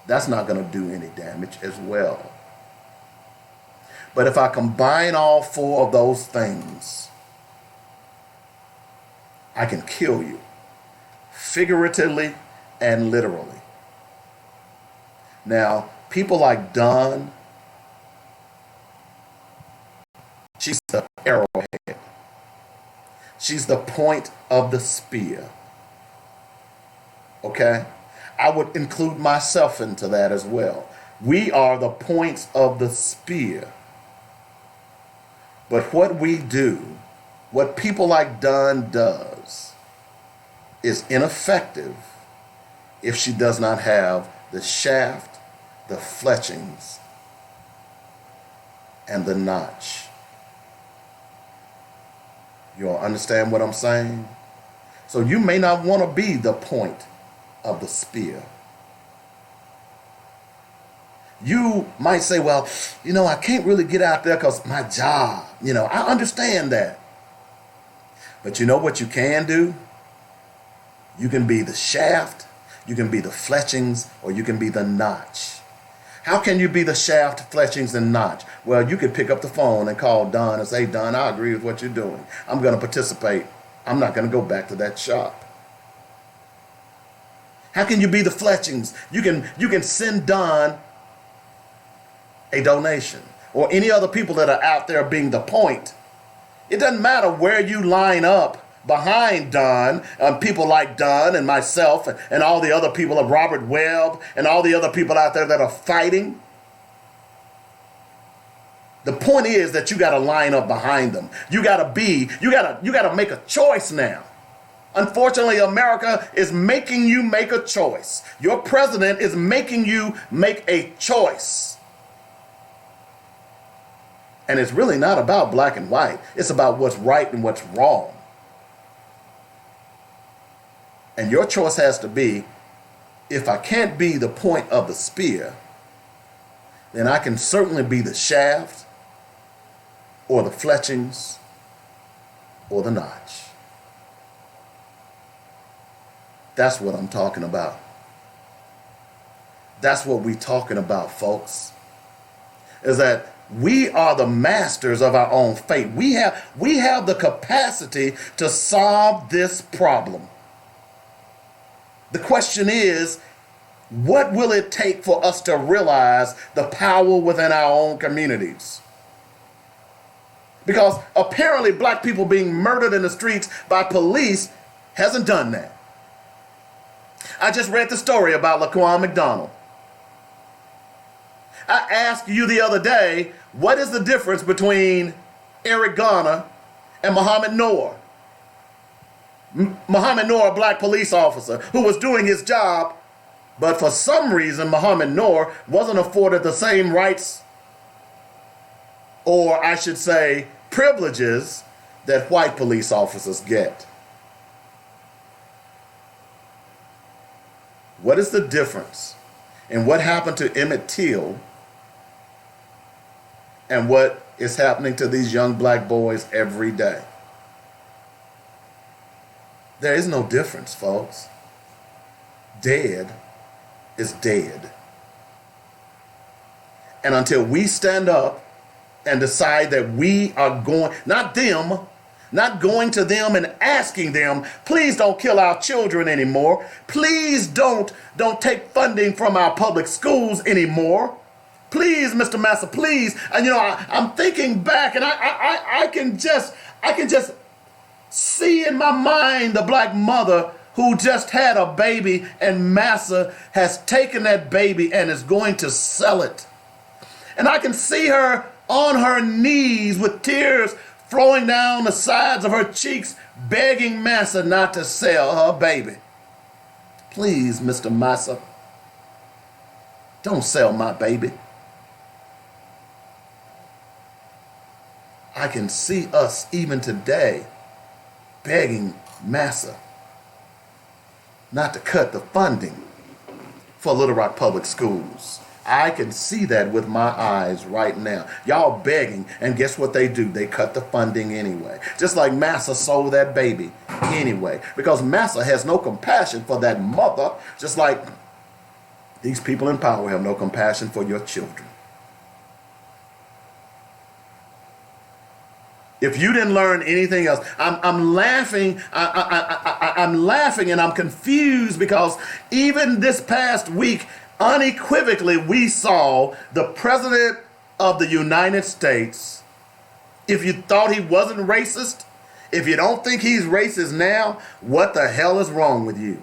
That's not going to do any damage as well. But if I combine all four of those things, I can kill you, figuratively and literally. Now, people like Dawn, she's the arrowhead. She's the point of the spear. Okay? I would include myself into that as well. We are the points of the spear. But what we do, what people like Dawn does, is ineffective if she does not have the shaft, the fletchings, and the notch. You all understand what I'm saying? So you may not want to be the point of the spear. You might say, well, I can't really get out there because my job, I understand that. But you know what you can do? You can be the shaft, you can be the fletchings, or you can be the notch. How can you be the shaft, fletchings, and notch? Well, you could pick up the phone and call Dawn and say, Dawn, I agree with what you're doing. I'm going to participate. I'm not going to go back to that shop. How can you be the fletchings? You can send Dawn a donation, or any other people that are out there being the point. It doesn't matter where you line up behind Dawn, people like Dawn and myself and all the other people of Robert Webb and all the other people out there that are fighting. The point is that you got to line up behind them. You got to make a choice now. Unfortunately, America is making you make a choice. Your president is making you make a choice. And it's really not about black and white. It's about what's right and what's wrong. And your choice has to be, if I can't be the point of the spear, then I can certainly be the shaft or the fletchings or the notch. That's what I'm talking about. That's what we're talking about, folks. Is that we are the masters of our own fate. We have the capacity to solve this problem. The question is, what will it take for us to realize the power within our own communities? Because apparently black people being murdered in the streets by police hasn't done that. I just read the story about Laquan McDonald. I asked you the other day, what is the difference between Eric Garner and Muhammad Noor? Muhammad Noor, a black police officer who was doing his job But for some reason, Muhammad Noor wasn't afforded the same rights, or I should say, privileges that white police officers get. What is the difference in what happened to Emmett Till and what is happening to these young black boys every day? There is no difference, folks. Dead is dead. And until we stand up and decide that we are going, not going to them and asking them, please don't kill our children anymore. Please don't take funding from our public schools anymore. Please, Mr. Massa, please. And I'm thinking back, and I can just see in my mind the black mother who just had a baby, and Massa has taken that baby and is going to sell it. And I can see her on her knees with tears flowing down the sides of her cheeks, begging Massa not to sell her baby. Please, Mr. Massa, don't sell my baby. I can see us even today begging Massa not to cut the funding for Little Rock Public Schools. I can see that with my eyes right now. Y'all begging, and guess what they do? They cut the funding anyway. Just like Massa sold that baby anyway. Because Massa has no compassion for that mother, just like these people in power have no compassion for your children. If you didn't learn anything else, I'm laughing. I'm laughing and I'm confused because even this past week, unequivocally, we saw the President of the United States. If you thought he wasn't racist, if you don't think he's racist now, what the hell is wrong with you?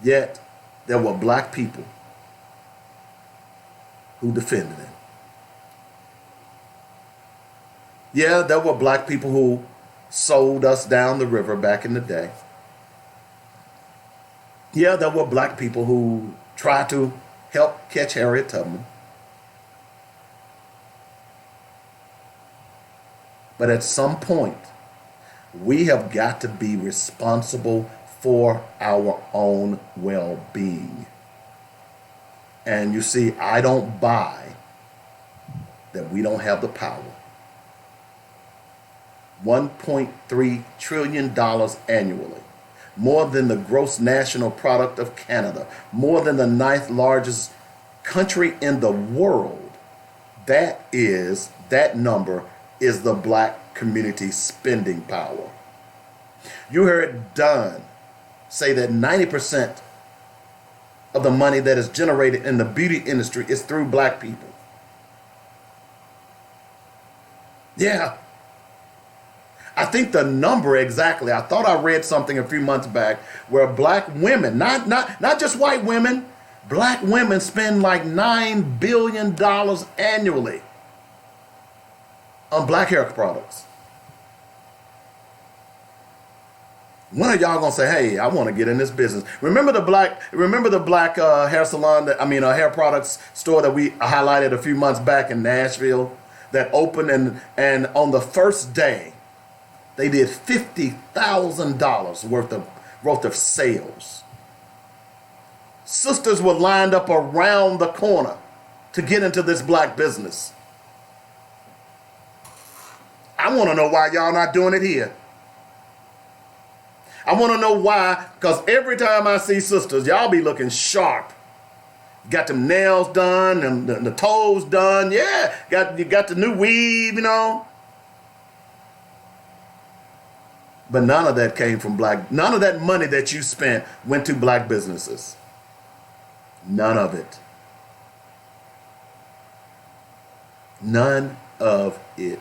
Yet, there were black people who defended him. Yeah, there were black people who sold us down the river back in the day. Yeah, there were black people who tried to help catch Harriet Tubman. But at some point, we have got to be responsible for our own well-being. And you see, I don't buy that we don't have the power. $1.3 trillion annually, more than the gross national product of Canada, more than the 9th largest country in the world. That number is the black community spending power. You heard Dunn say that 90% of the money that is generated in the beauty industry is through black people. Yeah. I think the number exactly, I thought I read something a few months back where black women, not just white women, black women spend like $9 billion annually on black hair products. When are y'all gonna say, hey, I want to get in this business? Remember the black hair salon, hair products store that we highlighted a few months back in Nashville that opened and on the first day, they did $50,000 worth of sales. Sisters were lined up around the corner to get into this black business. I want to know why y'all not doing it here. I want to know why, because every time I see sisters, y'all be looking sharp. Got them nails done, and the toes done. Yeah, you got the new weave, But none of that came from none of that money that you spent went to black businesses. None of it. None of it.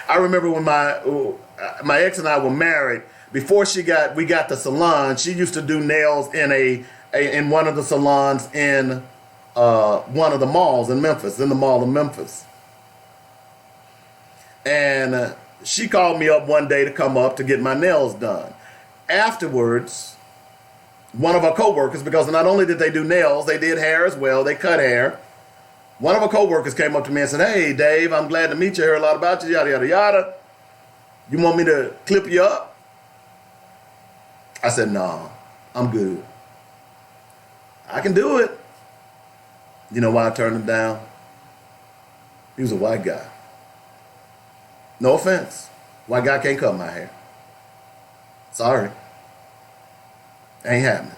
I remember when my ex and I were married, before we got the salon, she used to do nails in one of the salons in one of the malls in Memphis, in the Mall of Memphis. And she called me up one day to come up to get my nails done. Afterwards, one of her coworkers, because not only did they do nails, they did hair as well, they cut hair. One of her coworkers came up to me and said, "Hey, Dave, I'm glad to meet you. I heard a lot about you, yada, yada, yada. You want me to clip you up?" I said, "No, I'm good. I can do it." You know why I turned him down? He was a white guy. No offense. White guy can't cut my hair. Sorry. Ain't happening.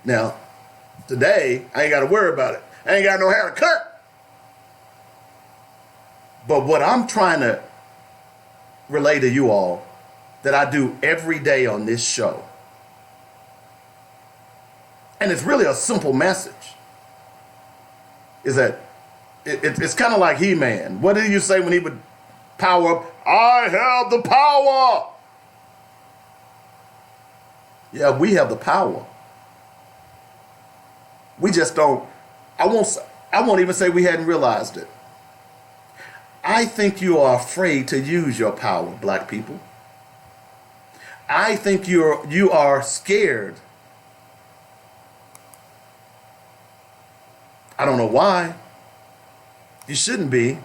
Now, today, I ain't got to worry about it. I ain't got no hair to cut. But what I'm trying to relay to you all, that I do every day on this show, and it's really a simple message, is that it's kind of like He-Man. What did you say when he would power up? I have the power. Yeah, we have the power. We just don't, I won't even say we hadn't realized it. I think you are afraid to use your power, black people. I think you are scared. I don't know why. You shouldn't be.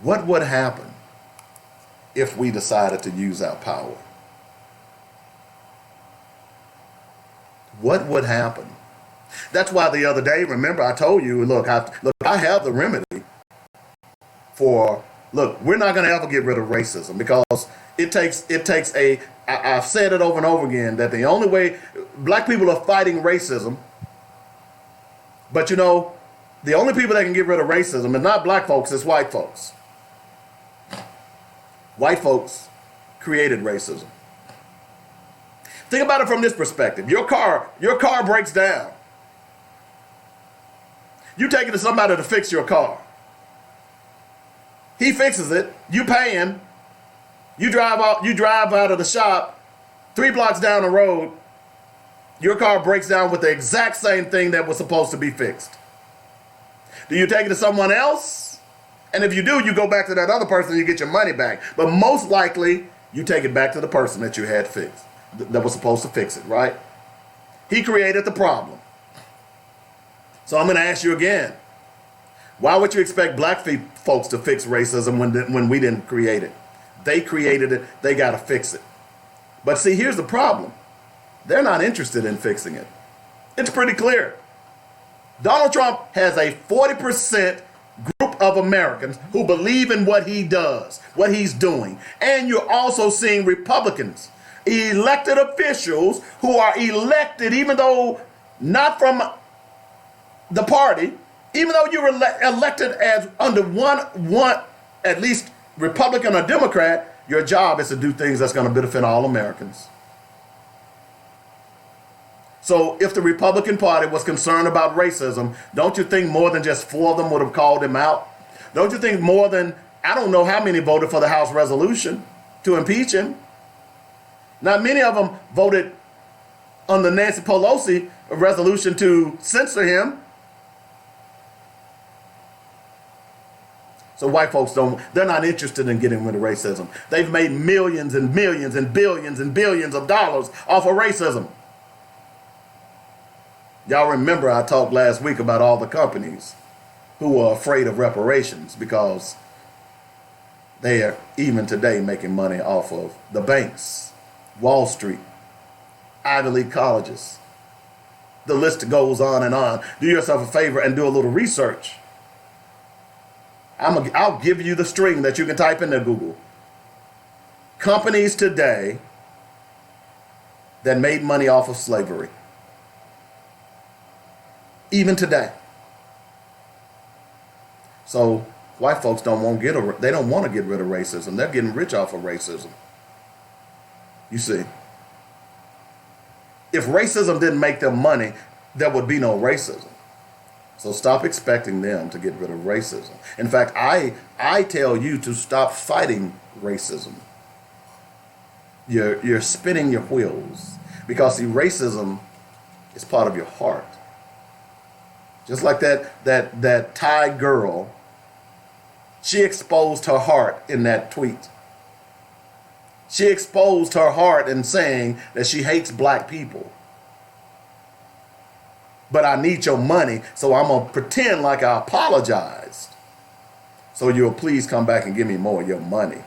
What would happen if we decided to use our power? What would happen? That's why the other day, remember I told you, look, I have the remedy for, we're not going to ever get rid of racism, because it takes I've said it over and over again, that the only way, black people are fighting racism, but you know, the only people that can get rid of racism is not black folks, it's white folks. White folks created racism. Think about it from this perspective. Your car breaks down. You take it to somebody to fix your car. He fixes it, you pay him, you drive out of the shop, 3 blocks down the road, your car breaks down with the exact same thing that was supposed to be fixed. Do you take it to someone else? And if you do, you go back to that other person and you get your money back. But most likely, you take it back to the person that you had fixed, that was supposed to fix it, right? He created the problem. So I'm going to ask you again. Why would you expect black folks to fix racism when we didn't create it? They created it. They got to fix it. But see, here's the problem. They're not interested in fixing it. It's pretty clear. Donald Trump has a 40% group of Americans who believe in what he does, what he's doing. And you're also seeing Republicans, elected officials who are elected, even though not from the party, even though you were elected as under one, at least Republican or Democrat, your job is to do things that's going to benefit all Americans. So if the Republican Party was concerned about racism, don't you think more than just 4 of them would have called him out? Don't you think more than, I don't know how many voted for the House resolution to impeach him? Now, many of them voted on the Nancy Pelosi resolution to censor him. So white folks they're not interested in getting rid of racism. They've made millions and millions and billions and billions of dollars off of racism. Y'all remember I talked last week about all the companies who are afraid of reparations because they are even today making money off of the banks, Wall Street, Ivy League colleges. The list goes on and on. Do yourself a favor and do a little research. I'll give you the string that you can type into Google. Companies today that made money off of slavery. Even today. So white folks don't want to get rid of racism. They're getting rich off of racism. You see, if racism didn't make them money, there would be no racism. So stop expecting them to get rid of racism. In fact, I tell you to stop fighting racism. You're spinning your wheels, because see, racism is part of your heart. Just like that Thai girl She exposed her heart in that tweet. She exposed her heart in saying that she hates black people. But I need your money, so I'm going to pretend like I apologized. So you'll please come back and give me more of your money.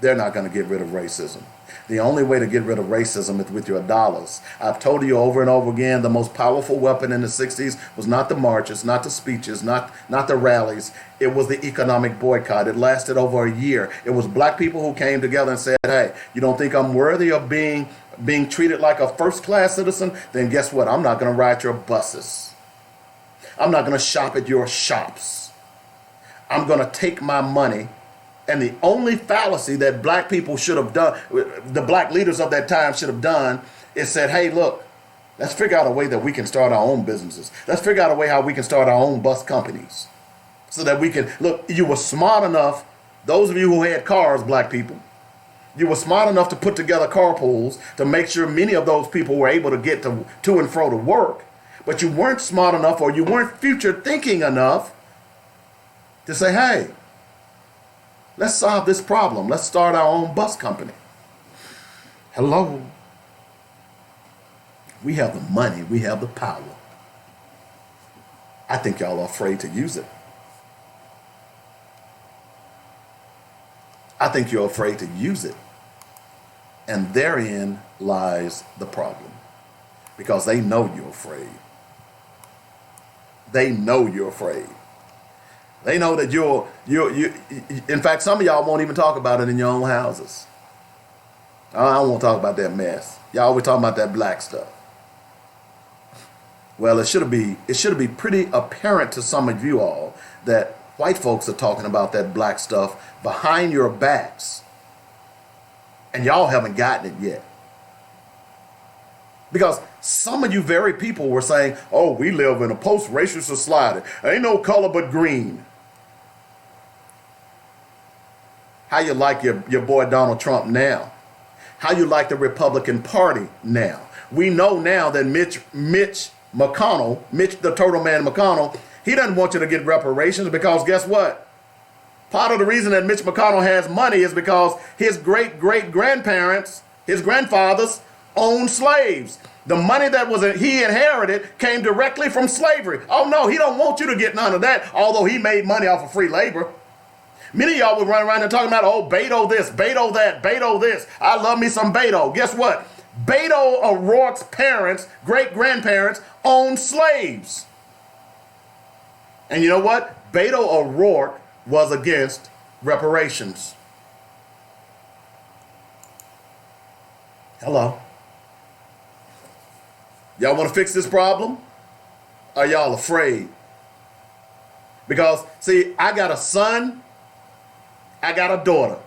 They're not going to get rid of racism. The only way to get rid of racism is with your dollars. I've told you over and over again, the most powerful weapon in the 60s was not the marches, not the speeches, not the rallies. It was the economic boycott. It lasted over a year. It was black people who came together and said, hey, you don't think I'm worthy of being treated like a first-class citizen? Then guess what? I'm not going to ride your buses. I'm not going to shop at your shops. I'm going to take my money. And the only fallacy that black people should have done, the black leaders of that time should have done, is said, hey, look, let's figure out a way that we can start our own businesses. Let's figure out a way how we can start our own bus companies. So that we can, look, you were smart enough, those of you who had cars, black people, you were smart enough to put together carpools to make sure many of those people were able to get to and fro to work. But you weren't smart enough, or you weren't future thinking enough to say, hey, let's solve this problem. Let's start our own bus company. Hello. We have the money. We have the power. I think y'all are afraid to use it. I think you're afraid to use it. And therein lies the problem. Because they know you're afraid. They know you're afraid. They know that you. In fact, some of y'all won't even talk about it in your own houses. I don't want to talk about that mess. Y'all always talking about that black stuff. Well, it should be pretty apparent to some of you all that white folks are talking about that black stuff behind your backs, and y'all haven't gotten it yet. Because some of you very people were saying, oh, we live in a post-racial society. Ain't no color but green. How you like your boy Donald Trump now? How you like the Republican Party now? We know now that Mitch McConnell, the Turtle Man McConnell, he doesn't want you to get reparations because guess what? Part of the reason that Mitch McConnell has money is because his great-great-grandparents, his grandfathers, owned slaves. The money that he inherited came directly from slavery. Oh no, he don't want you to get none of that, although he made money off of free labor. Many of y'all would run around and talking about, oh, Beto this, Beto that, Beto this. I love me some Beto. Guess what? Beto O'Rourke's parents, great-grandparents, owned slaves. And you know what? Beto O'Rourke was against reparations. Hello. Y'all want to fix this problem? Are y'all afraid? Because, see, I got a son, I got a daughter.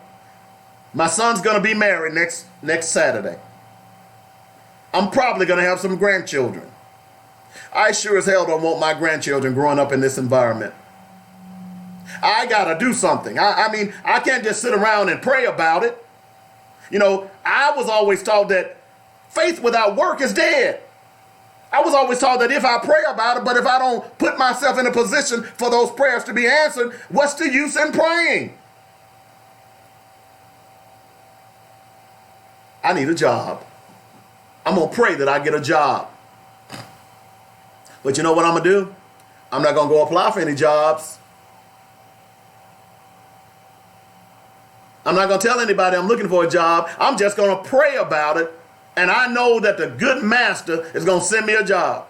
My son's going to be married next Saturday. I'm probably going to have some grandchildren. I sure as hell don't want my grandchildren growing up in this environment. I got to do something. I mean, I can't just sit around and pray about it. You know, I was always taught that faith without work is dead. I was always taught that if I pray about it, but if I don't put myself in a position for those prayers to be answered, what's the use in praying? I need a job. I'm going to pray that I get a job. But you know what I'm going to do? I'm not going to go apply for any jobs. I'm not going to tell anybody I'm looking for a job. I'm just going to pray about it. And I know that the good master is going to send me a job.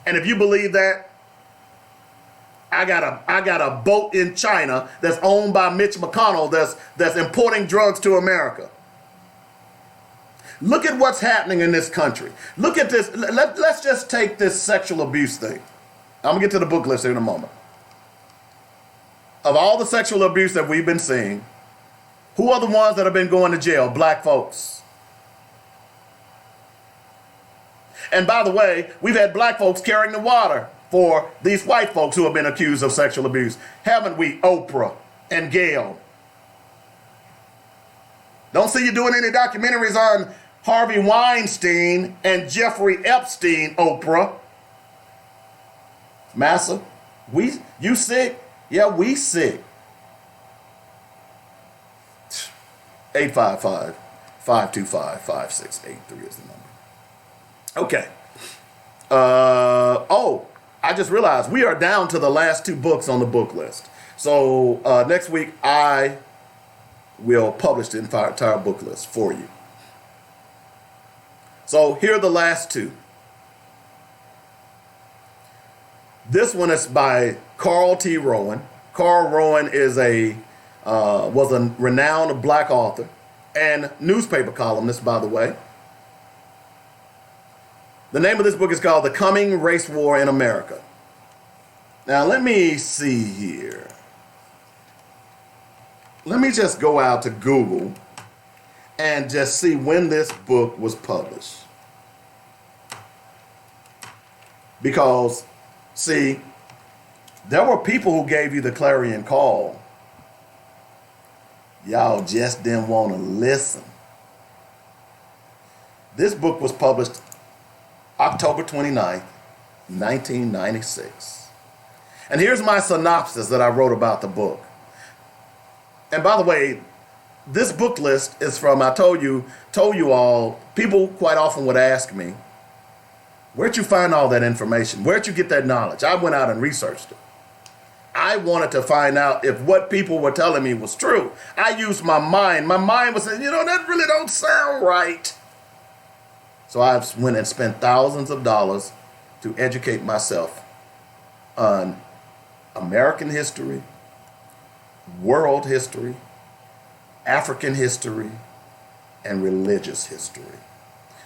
And if you believe that, I got a boat in China that's owned by Mitch McConnell that's importing drugs to America. Look at what's happening in this country. Look at this. Let's just take this sexual abuse thing. I'm going to get to the book list here in a moment. Of all the sexual abuse that we've been seeing, who are the ones that have been going to jail? Black folks. And by the way, we've had black folks carrying the water for these white folks who have been accused of sexual abuse. Haven't we, Oprah and Gail? Don't see you doing any documentaries on Harvey Weinstein and Jeffrey Epstein, Oprah. Massa, you sick? Yeah, we sick. 855-525-5683 is the number. Okay. I just realized we are down to the last 2 books on the book list. So next week I will publish the entire book list for you. So here are the last 2. This one is by Carl T. Rowan. Carl Rowan is was a renowned black author and newspaper columnist, by the way. The name of this book is called The Coming Race War in America. Now, let me see here. Let me just go out to Google and just see when this book was published. Because, see, there were people who gave you the clarion call. Y'all just didn't want to listen. This book was published October 29th, 1996. And here's my synopsis that I wrote about the book. And by the way, this book list is from, I told you all, people quite often would ask me, where'd you find all that information? Where'd you get that knowledge? I went out and researched it. I wanted to find out if what people were telling me was true. I used my mind. My mind was saying, that really don't sound right. So I went and spent thousands of dollars to educate myself on American history, world history, African history, and religious history.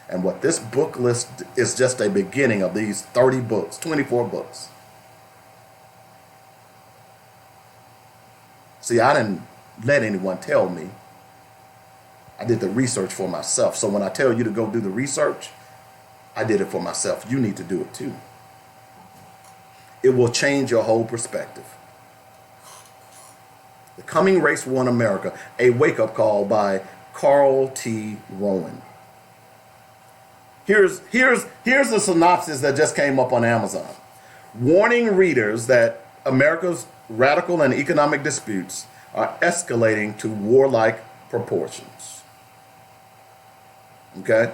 And what this book list is just a beginning of these 30 books, 24 books. See, I didn't let anyone tell me. I did the research for myself. So when I tell you to go do the research, I did it for myself. You need to do it too. It will change your whole perspective. The Coming Race War in America, a wake-up call by Carl T. Rowan. Here's the synopsis that just came up on Amazon. Warning readers that America's radical and economic disputes are escalating to warlike proportions. Okay?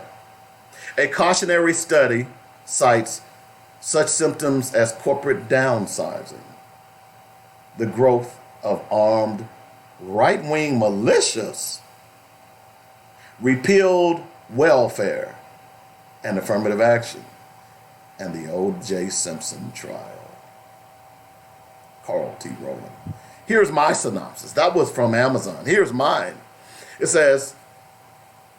A cautionary study cites such symptoms as corporate downsizing, the growth of armed right-wing militias, repealed welfare and affirmative action, and the O.J. Simpson trial. Carl T. Rowan. Here's my synopsis. That was from Amazon. Here's mine. It says,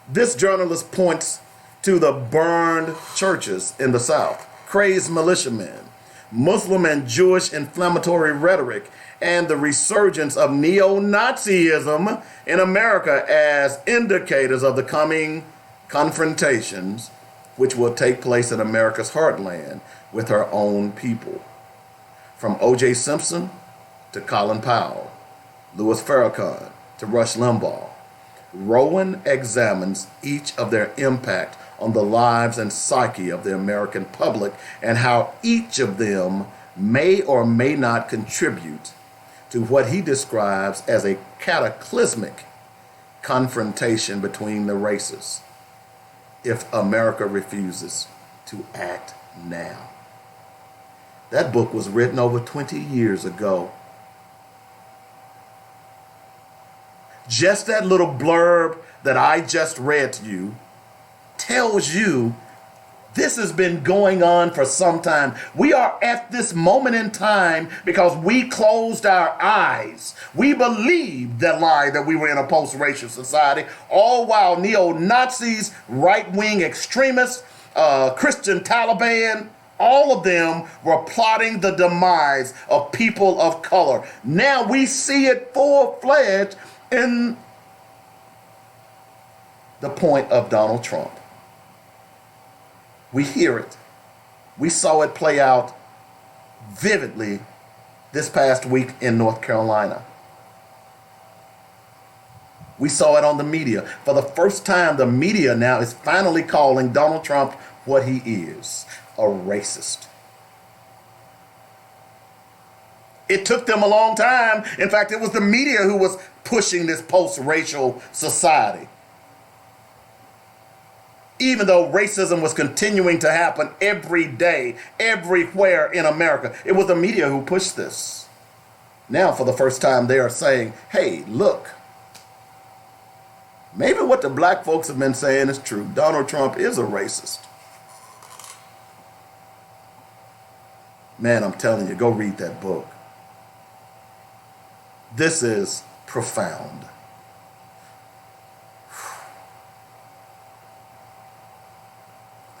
this journalist points to the burned churches in the South, crazed militiamen, Muslim and Jewish inflammatory rhetoric, and the resurgence of neo-Nazism in America as indicators of the coming confrontations which will take place in America's heartland with her own people. From O.J. Simpson to Colin Powell, Louis Farrakhan to Rush Limbaugh, Rowan examines each of their impact on the lives and psyche of the American public and how each of them may or may not contribute to what he describes as a cataclysmic confrontation between the races if America refuses to act now. That book was written over 20 years ago. Just that little blurb that I just read to you tells you this has been going on for some time. We are at this moment in time because we closed our eyes. We believed that lie that we were in a post-racial society, all while neo-Nazis, right-wing extremists, Christian Taliban, all of them were plotting the demise of people of color. Now we see it full-fledged in the point of Donald Trump. We hear it. We saw it play out vividly this past week in North Carolina. We saw it on the media. For the first time, the media now is finally calling Donald Trump what he is, a racist. It took them a long time. In fact, it was the media who was pushing this post-racial society. Even though racism was continuing to happen every day, everywhere in America, it was the media who pushed this. Now, for the first time, they are saying, hey, look, maybe what the black folks have been saying is true. Donald Trump is a racist. Man, I'm telling you, go read that book. This is profound.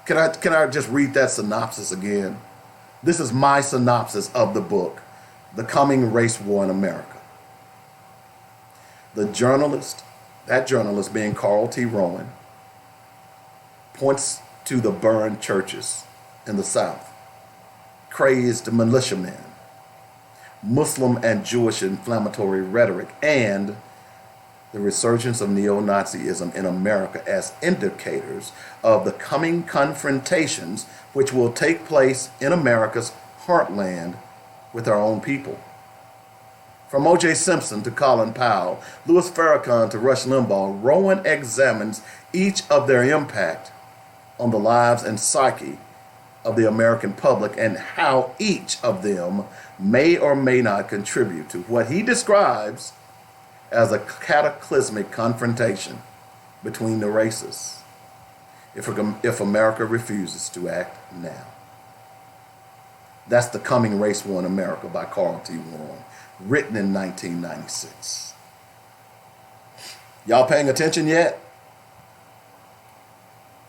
Can I just read that synopsis again? This is my synopsis of the book, The Coming Race War in America. The journalist, that journalist being Carl T. Rowan, points to the burned churches in the South, crazed militiamen, Muslim and Jewish inflammatory rhetoric, and the resurgence of neo-Nazism in America as indicators of the coming confrontations which will take place in America's heartland with our own people. From O.J. Simpson to Colin Powell, Louis Farrakhan to Rush Limbaugh, Rowan examines each of their impact on the lives and psyche of the American public and how each of them may or may not contribute to what he describes as a cataclysmic confrontation between the races if America refuses to act now. That's The Coming Race War in America by Carl T. Rowan, written in 1996. Y'all paying attention yet?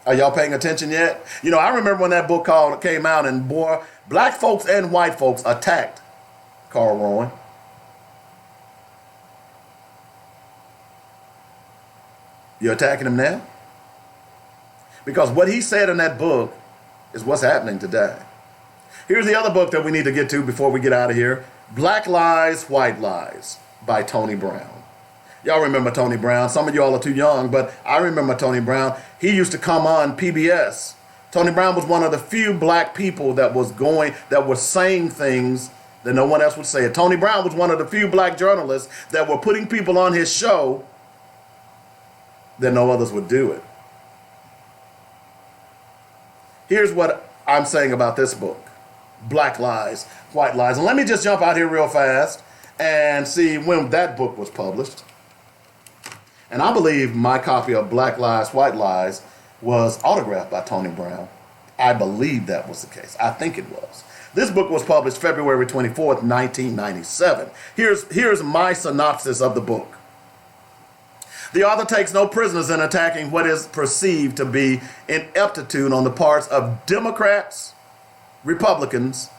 Are y'all paying attention yet? You know, I remember when that book came out, and boy, black folks and white folks attacked Carl Rowan. You're attacking him now? Because what he said in that book is what's happening today. Here's the other book that we need to get to before we get out of here. Black Lies, White Lies by Tony Brown. Y'all remember Tony Brown. Some of y'all are too young, but I remember Tony Brown. He used to come on PBS. Tony Brown was one of the few black people that was saying things that no one else would say. Tony Brown was one of the few black journalists that were putting people on his show that no others would do it. Here's what I'm saying about this book, Black Lies, White Lies. And let me just jump out here real fast and see when that book was published. And I believe my copy of Black Lies, White Lies was autographed by Tony Brown. I believe that was the case. I think it was. This book was published February 24th, 1997. Here's my synopsis of the book. The author takes no prisoners in attacking what is perceived to be ineptitude on the parts of Democrats, Republicans,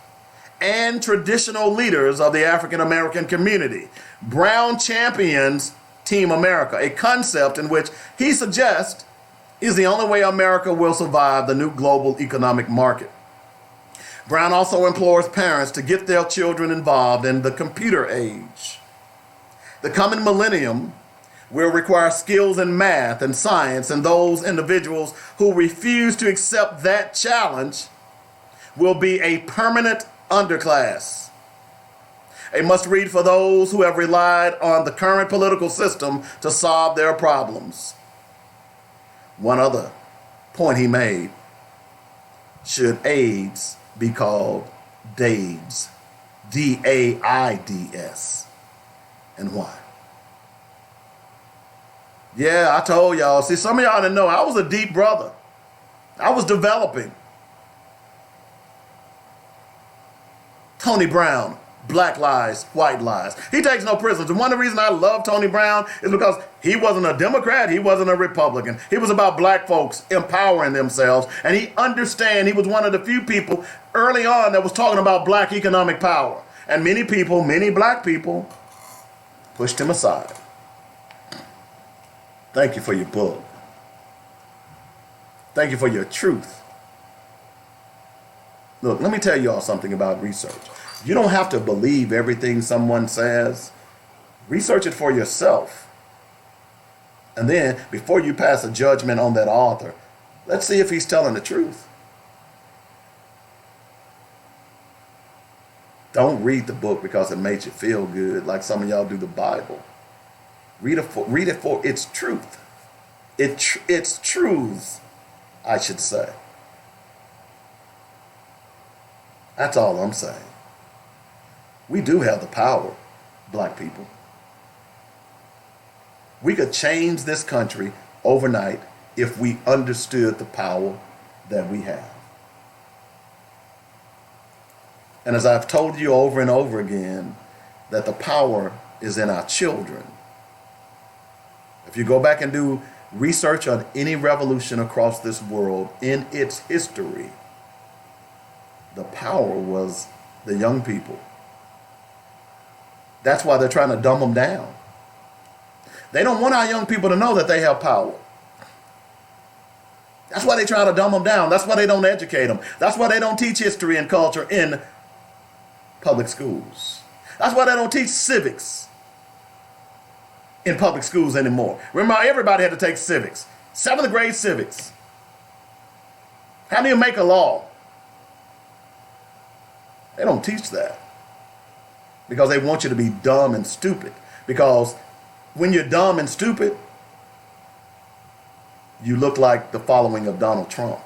and traditional leaders of the African American community. Brown champions Team America, a concept in which he suggests is the only way America will survive the new global economic market. Brown also implores parents to get their children involved in the computer age. The coming millennium will require skills in math and science, and those individuals who refuse to accept that challenge will be a permanent underclass. A must-read for those who have relied on the current political system to solve their problems. One other point he made: should AIDS be called DAIDS, D-A-I-D-S, and why? Yeah, I told y'all. See, some of y'all didn't know I was a deep brother. I was developing. Tony Brown, Black Lies, White Lies. He takes no prisoners. And one of the reasons I love Tony Brown is because he wasn't a Democrat, he wasn't a Republican. He was about black folks empowering themselves. And he was one of the few people early on that was talking about black economic power. And many people, many black people, pushed him aside. Thank you for your book. Thank you for your truth. Look, let me tell you all something about research. You don't have to believe everything someone says. Research it for yourself. And then, before you pass a judgment on that author, let's see if he's telling the truth. Don't read the book because it makes you feel good, like some of y'all do the Bible. Read it for its truth. It's truths, I should say. That's all I'm saying. We do have the power, black people. We could change this country overnight if we understood the power that we have. And as I've told you over and over again, that the power is in our children. If you go back and do research on any revolution across this world in its history, the power was the young people. That's why they're trying to dumb them down. They don't want our young people to know that they have power. That's why they try to dumb them down. That's why they don't educate them. That's why they don't teach history and culture in public schools. That's why they don't teach civics in public schools anymore. Remember, everybody had to take civics. 7th grade civics. How do you make a law? They don't teach that because they want you to be dumb and stupid. Because when you're dumb and stupid, you look like the following of Donald Trump.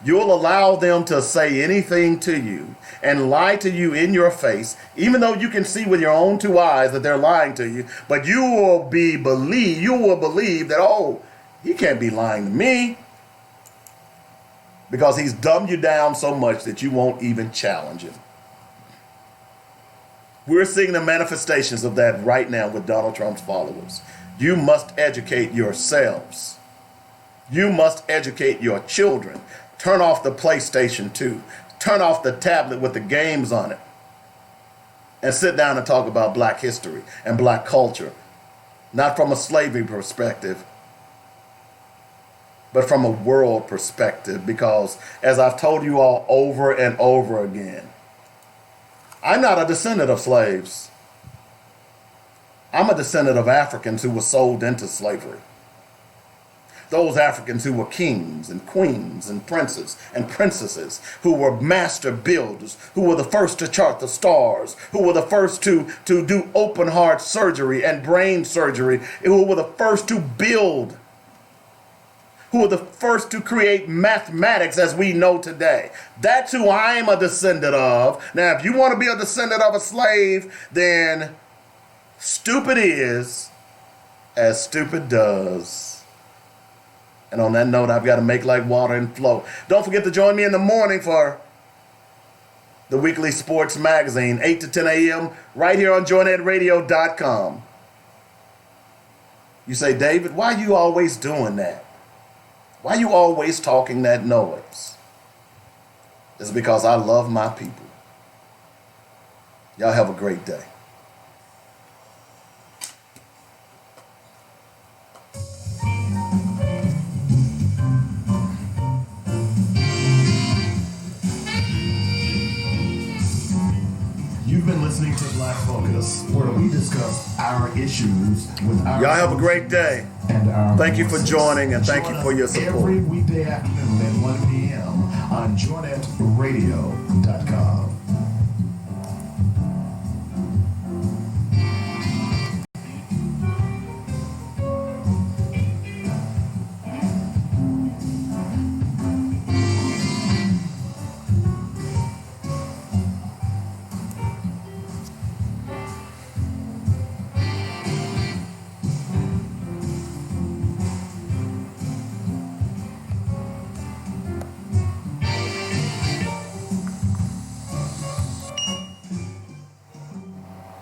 You'll allow them to say anything to you and lie to you in your face, even though you can see with your own 2 eyes that they're lying to you, but you will believe that, oh, he can't be lying to me, because he's dumbed you down so much that you won't even challenge him. We're seeing the manifestations of that right now with Donald Trump's followers. You must educate yourselves. You must educate your children. Turn off the PlayStation 2. Turn off the tablet with the games on it. And sit down and talk about black history and black culture. Not from a slavery perspective, but from a world perspective. Because as I've told you all over and over again, I'm not a descendant of slaves. I'm a descendant of Africans who were sold into slavery. Those Africans who were kings and queens and princes and princesses, who were master builders, who were the first to chart the stars, who were the first to do open heart surgery and brain surgery, who were the first to build, who were the first to create mathematics as we know today. That's who I'm a descendant of. Now, if you want to be a descendant of a slave, then stupid is as stupid does. And on that note, I've got to make like water and flow. Don't forget to join me in the morning for the weekly sports magazine, 8 to 10 a.m., right here on joynetradio.com. You say, David, why are you always doing that? Why are you always talking that noise? It's because I love my people. Y'all have a great day. You've been listening to Black Focus, where we discuss our issues with our... Y'all have a great day. And our thank you for voices. joining, and thank you for your support. Every weekday afternoon at 1 p.m. on joynetradio.com.